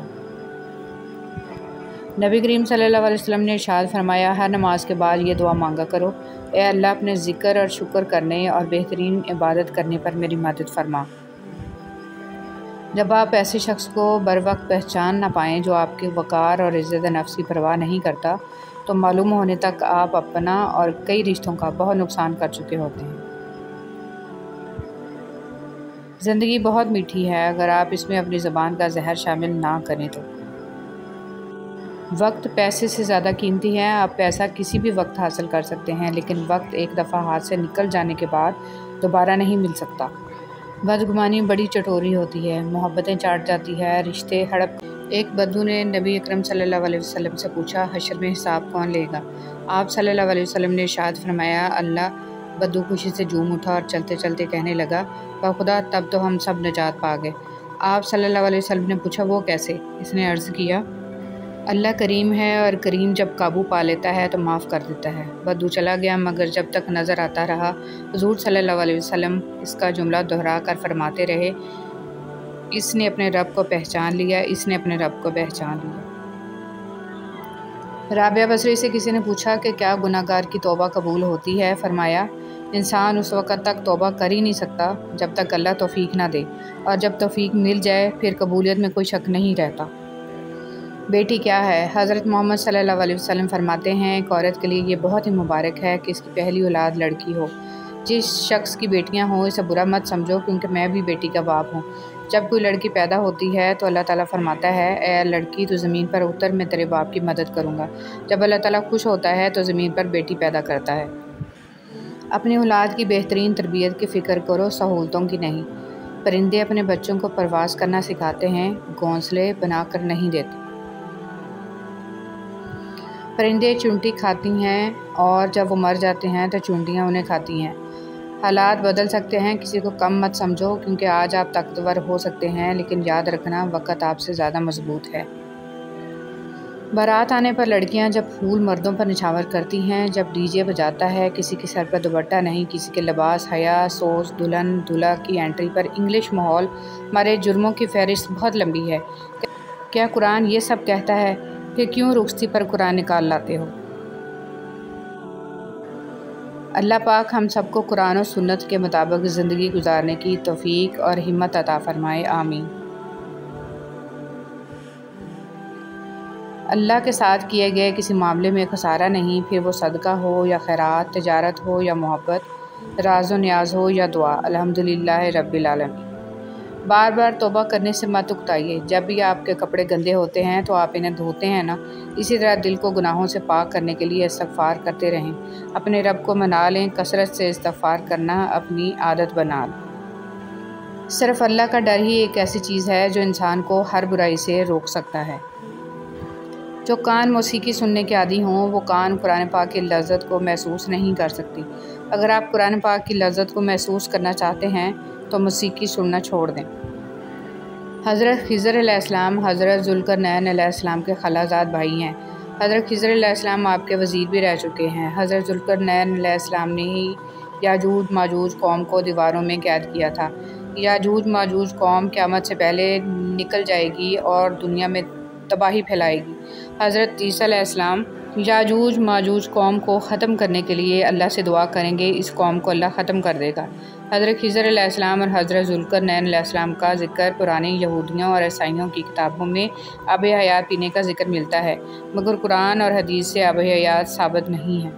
نبی کریم صلی اللہ علیہ وسلم نے ارشاد فرمایا، ہر نماز کے بعد یہ دعا مانگا کرو، اے اللہ، اپنے ذکر اور شکر کرنے اور بہترین عبادت کرنے پر میری مدد فرما۔ جب آپ ایسے شخص کو بر وقت پہچان نہ پائیں جو آپ کے وقار اور عزت نفس کی پرواہ نہیں کرتا، تو معلوم ہونے تک آپ اپنا اور کئی رشتوں کا بہت نقصان کر چکے ہوتے ہیں۔ زندگی بہت میٹھی ہے اگر آپ اس میں اپنی زبان کا زہر شامل نہ کریں تو۔ وقت پیسے سے زیادہ قیمتی ہے۔ آپ پیسہ کسی بھی وقت حاصل کر سکتے ہیں، لیکن وقت ایک دفعہ ہاتھ سے نکل جانے کے بعد دوبارہ نہیں مل سکتا۔ بدگمانی بڑی چٹوری ہوتی ہے، محبتیں چاٹ جاتی ہے، رشتے ہڑپ۔ ایک بدو نے نبی اکرم صلی اللہ علیہ وسلم سے پوچھا، حشر میں حساب کون لے گا؟ آپ صلی اللہ علیہ وسلم نے ارشاد فرمایا، اللہ۔ بدو خوشی سے جھوم اٹھا اور چلتے چلتے کہنے لگا، بخدا تب تو ہم سب نجات پا گئے۔ آپ صلی اللہ علیہ وسلم نے پوچھا، وہ کیسے؟ اس نے عرض کیا، اللہ کریم ہے اور کریم جب قابو پا لیتا ہے تو معاف کر دیتا ہے۔ بدو چلا گیا، مگر جب تک نظر آتا رہا حضور صلی اللہ علیہ وسلم اس کا جملہ دہرا کر فرماتے رہے، اس نے اپنے رب کو پہچان لیا، اس نے اپنے رب کو پہچان لیا۔ رابعہ بصری سے کسی نے پوچھا کہ کیا گناہ گار کی توبہ قبول ہوتی ہے؟ فرمایا، انسان اس وقت تک توبہ کر ہی نہیں سکتا جب تک اللہ توفیق نہ دے، اور جب توفیق مل جائے پھر قبولیت میں کوئی شک نہیں رہتا۔ بیٹی کیا ہے؟ حضرت محمد صلی اللہ علیہ وسلم فرماتے ہیں، ایک عورت کے لیے یہ بہت ہی مبارک ہے کہ اس کی پہلی اولاد لڑکی ہو۔ جس شخص کی بیٹیاں ہوں اسے برا مت سمجھو، کیونکہ میں بھی بیٹی کا باپ ہوں۔ جب کوئی لڑکی پیدا ہوتی ہے تو اللہ تعالیٰ فرماتا ہے، اے لڑکی تو زمین پر اتر، میں تیرے باپ کی مدد کروں گا۔ جب اللہ تعالیٰ خوش ہوتا ہے تو زمین پر بیٹی پیدا کرتا ہے۔ اپنی اولاد کی بہترین تربیت کی فکر کرو، سہولتوں کی نہیں۔ پرندے اپنے بچوں کو پرواز کرنا سکھاتے ہیں، گھونسلے بنا کر نہیں دیتے۔ پرندے چونٹی کھاتی ہیں اور جب وہ مر جاتے ہیں تو چونٹیاں انہیں کھاتی ہیں۔ حالات بدل سکتے ہیں، کسی کو کم مت سمجھو، کیونکہ آج آپ طاقتور ہو سکتے ہیں لیکن یاد رکھنا وقت آپ سے زیادہ مضبوط ہے۔ بارات آنے پر لڑکیاں جب پھول مردوں پر نچھاور کرتی ہیں، جب ڈی جے بجاتا ہے، کسی کے سر پر دوپٹہ نہیں، کسی کے لباس، حیا، سوز، دلہن دولہا کی انٹری پر انگلش ماحول، ہمارے جرموں کی فہرست بہت لمبی ہے۔ کیا قرآن یہ سب کہتا ہے کہ کیوں رخصتی پر قرآن نکال لاتے ہو؟ اللہ پاک ہم سب کو قرآن و سنت کے مطابق زندگی گزارنے کی توفیق اور ہمت عطا فرمائے، آمین۔ اللہ کے ساتھ کیے گئے کسی معاملے میں خسارہ نہیں، پھر وہ صدقہ ہو یا خیرات، تجارت ہو یا محبت، راز و نیاز ہو یا دعا، الحمدللہ رب العالمین۔ بار بار توبہ کرنے سے مت اکتائیے۔ جب بھی آپ کے کپڑے گندے ہوتے ہیں تو آپ انہیں دھوتے ہیں نا، اسی طرح دل کو گناہوں سے پاک کرنے کے لیے استغفار کرتے رہیں۔ اپنے رب کو منا لیں، کثرت سے استغفار کرنا اپنی عادت بنا لیں۔ صرف اللہ کا ڈر ہی ایک ایسی چیز ہے جو انسان کو ہر برائی سے روک سکتا ہے۔ جو کان موسیقی سننے کے عادی ہوں وہ کان قرآن پاک کی لذت کو محسوس نہیں کر سکتی۔ اگر آپ قرآن پاک کی لذت کو محسوس کرنا چاہتے ہیں تو موسیقی سننا چھوڑ دیں۔ حضرت خضر علیہ السلام حضرت ذوالقرنین علیہ السلام کے خالہ زاد بھائی ہیں۔ حضرت خضر علیہ السلام آپ کے وزیر بھی رہ چکے ہیں۔ حضرت ذوالقرنین علیہ السلام نے ہی یاجوج ماجوج قوم کو دیواروں میں قید کیا تھا۔ یاجوج ماجوج قوم قیامت سے پہلے نکل جائے گی اور دنیا میں تباہی پھیلائے گی۔ حضرت عیسیٰ علیہ السلام یاجوج ماجوج قوم کو ختم کرنے کے لیے اللہ سے دعا کریں گے، اس قوم کو اللہ ختم کر دے گا۔ حضرت خضر علیہ السلام اور حضرت ذوالقرنین علیہ السلام کا ذکر پرانے یہودیوں اور عیسائیوں کی کتابوں میں آب حیات پینے کا ذکر ملتا ہے، مگر قرآن اور حدیث سے آب حیات ثابت نہیں ہے۔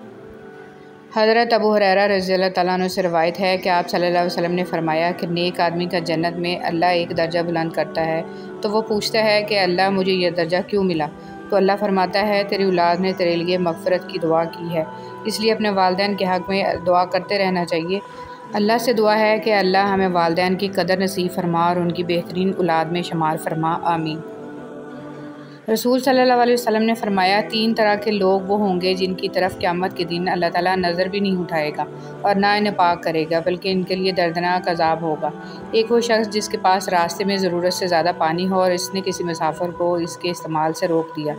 حضرت ابو ہریرہ رضی اللہ تعالیٰ عنہ سے روایت ہے کہ آپ صلی اللہ علیہ وسلم نے فرمایا کہ نیک آدمی کا جنت میں اللہ ایک درجہ بلند کرتا ہے تو وہ پوچھتا ہے کہ اللہ مجھے یہ درجہ کیوں ملا؟ تو اللہ فرماتا ہے تیری اولاد نے تیرے لیے مغفرت کی دعا کی ہے، اس لیے اپنے والدین کے حق میں دعا کرتے رہنا چاہیے۔ اللہ سے دعا ہے کہ اللہ ہمیں والدین کی قدر نصیب فرما اور ان کی بہترین اولاد میں شمار فرما، آمین۔ رسول صلی اللہ علیہ وسلم نے فرمایا 3 طرح کے لوگ وہ ہوں گے جن کی طرف قیامت کے دن اللہ تعالیٰ نظر بھی نہیں اٹھائے گا اور نہ انہیں پاک کرے گا، بلکہ ان کے لیے دردناک عذاب ہوگا۔ ایک وہ شخص جس کے پاس راستے میں ضرورت سے زیادہ پانی ہو اور اس نے کسی مسافر کو اس کے استعمال سے روک دیا۔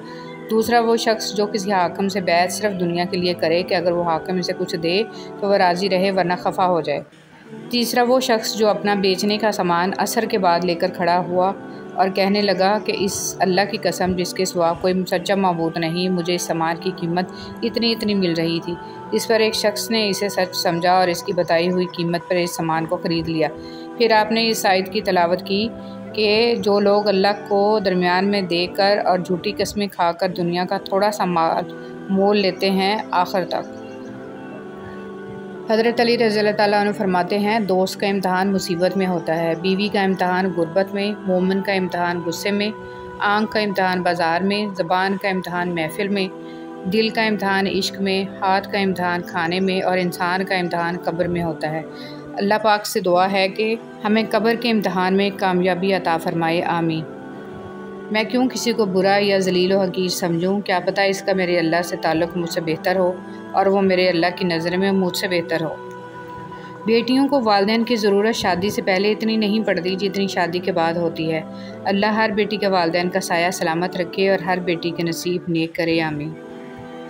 دوسرا وہ شخص جو کسی حاکم سے بیعت صرف دنیا کے لیے کرے کہ اگر وہ حاکم اسے کچھ دے تو وہ راضی رہے ورنہ خفا ہو جائے۔ تیسرا وہ شخص جو اپنا بیچنے کا سامان عصر کے بعد لے کر کھڑا ہوا اور کہنے لگا کہ اس اللہ کی قسم جس کے سوا کوئی سچا معبود نہیں، مجھے اس سامان کی قیمت اتنی مل رہی تھی۔ اس پر ایک شخص نے اسے سچ سمجھا اور اس کی بتائی ہوئی قیمت پر اس سامان کو خرید لیا۔ پھر آپ نے اس آیت کی تلاوت کی کہ جو لوگ اللہ کو درمیان میں دے کر اور جھوٹی قسمیں کھا کر دنیا کا تھوڑا سا مال مول لیتے ہیں آخر تک۔ حضرت علی رضی اللہ تعالیٰ عنہ فرماتے ہیں دوست کا امتحان مصیبت میں ہوتا ہے، بیوی کا امتحان غربت میں، مومن کا امتحان غصے میں، آنکھ کا امتحان بازار میں، زبان کا امتحان محفل میں، دل کا امتحان عشق میں، ہاتھ کا امتحان کھانے میں اور انسان کا امتحان قبر میں ہوتا ہے۔ اللہ پاک سے دعا ہے کہ ہمیں قبر کے امتحان میں کامیابی عطا فرمائے، آمین۔ میں کیوں کسی کو برا یا ذلیل و حقیر سمجھوں؟ کیا پتہ اس کا میرے اللہ سے تعلق مجھ سے بہتر ہو اور وہ میرے اللہ کی نظر میں مجھ سے بہتر ہو۔ بیٹیوں کو والدین کی ضرورت شادی سے پہلے اتنی نہیں پڑتی جتنی شادی کے بعد ہوتی ہے۔ اللہ ہر بیٹی کے والدین کا سایہ سلامت رکھے اور ہر بیٹی کے نصیب نیک کرے، آمین۔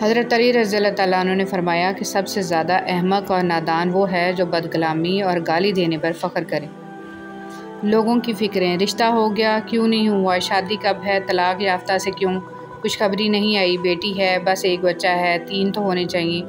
حضرت علی رضی اللہ تعالیٰ عنہ نے فرمایا کہ سب سے زیادہ احمق اور نادان وہ ہے جو بدکلامی اور گالی دینے پر فخر کرے۔ لوگوں کی فکریں، رشتہ ہو گیا کیوں نہیں ہوا، شادی کب ہے، طلاق یافتہ سے کیوں، خوشخبری نہیں آئی، بیٹی ہے بس ایک بچہ ہے، 3 تو ہونے چاہیے،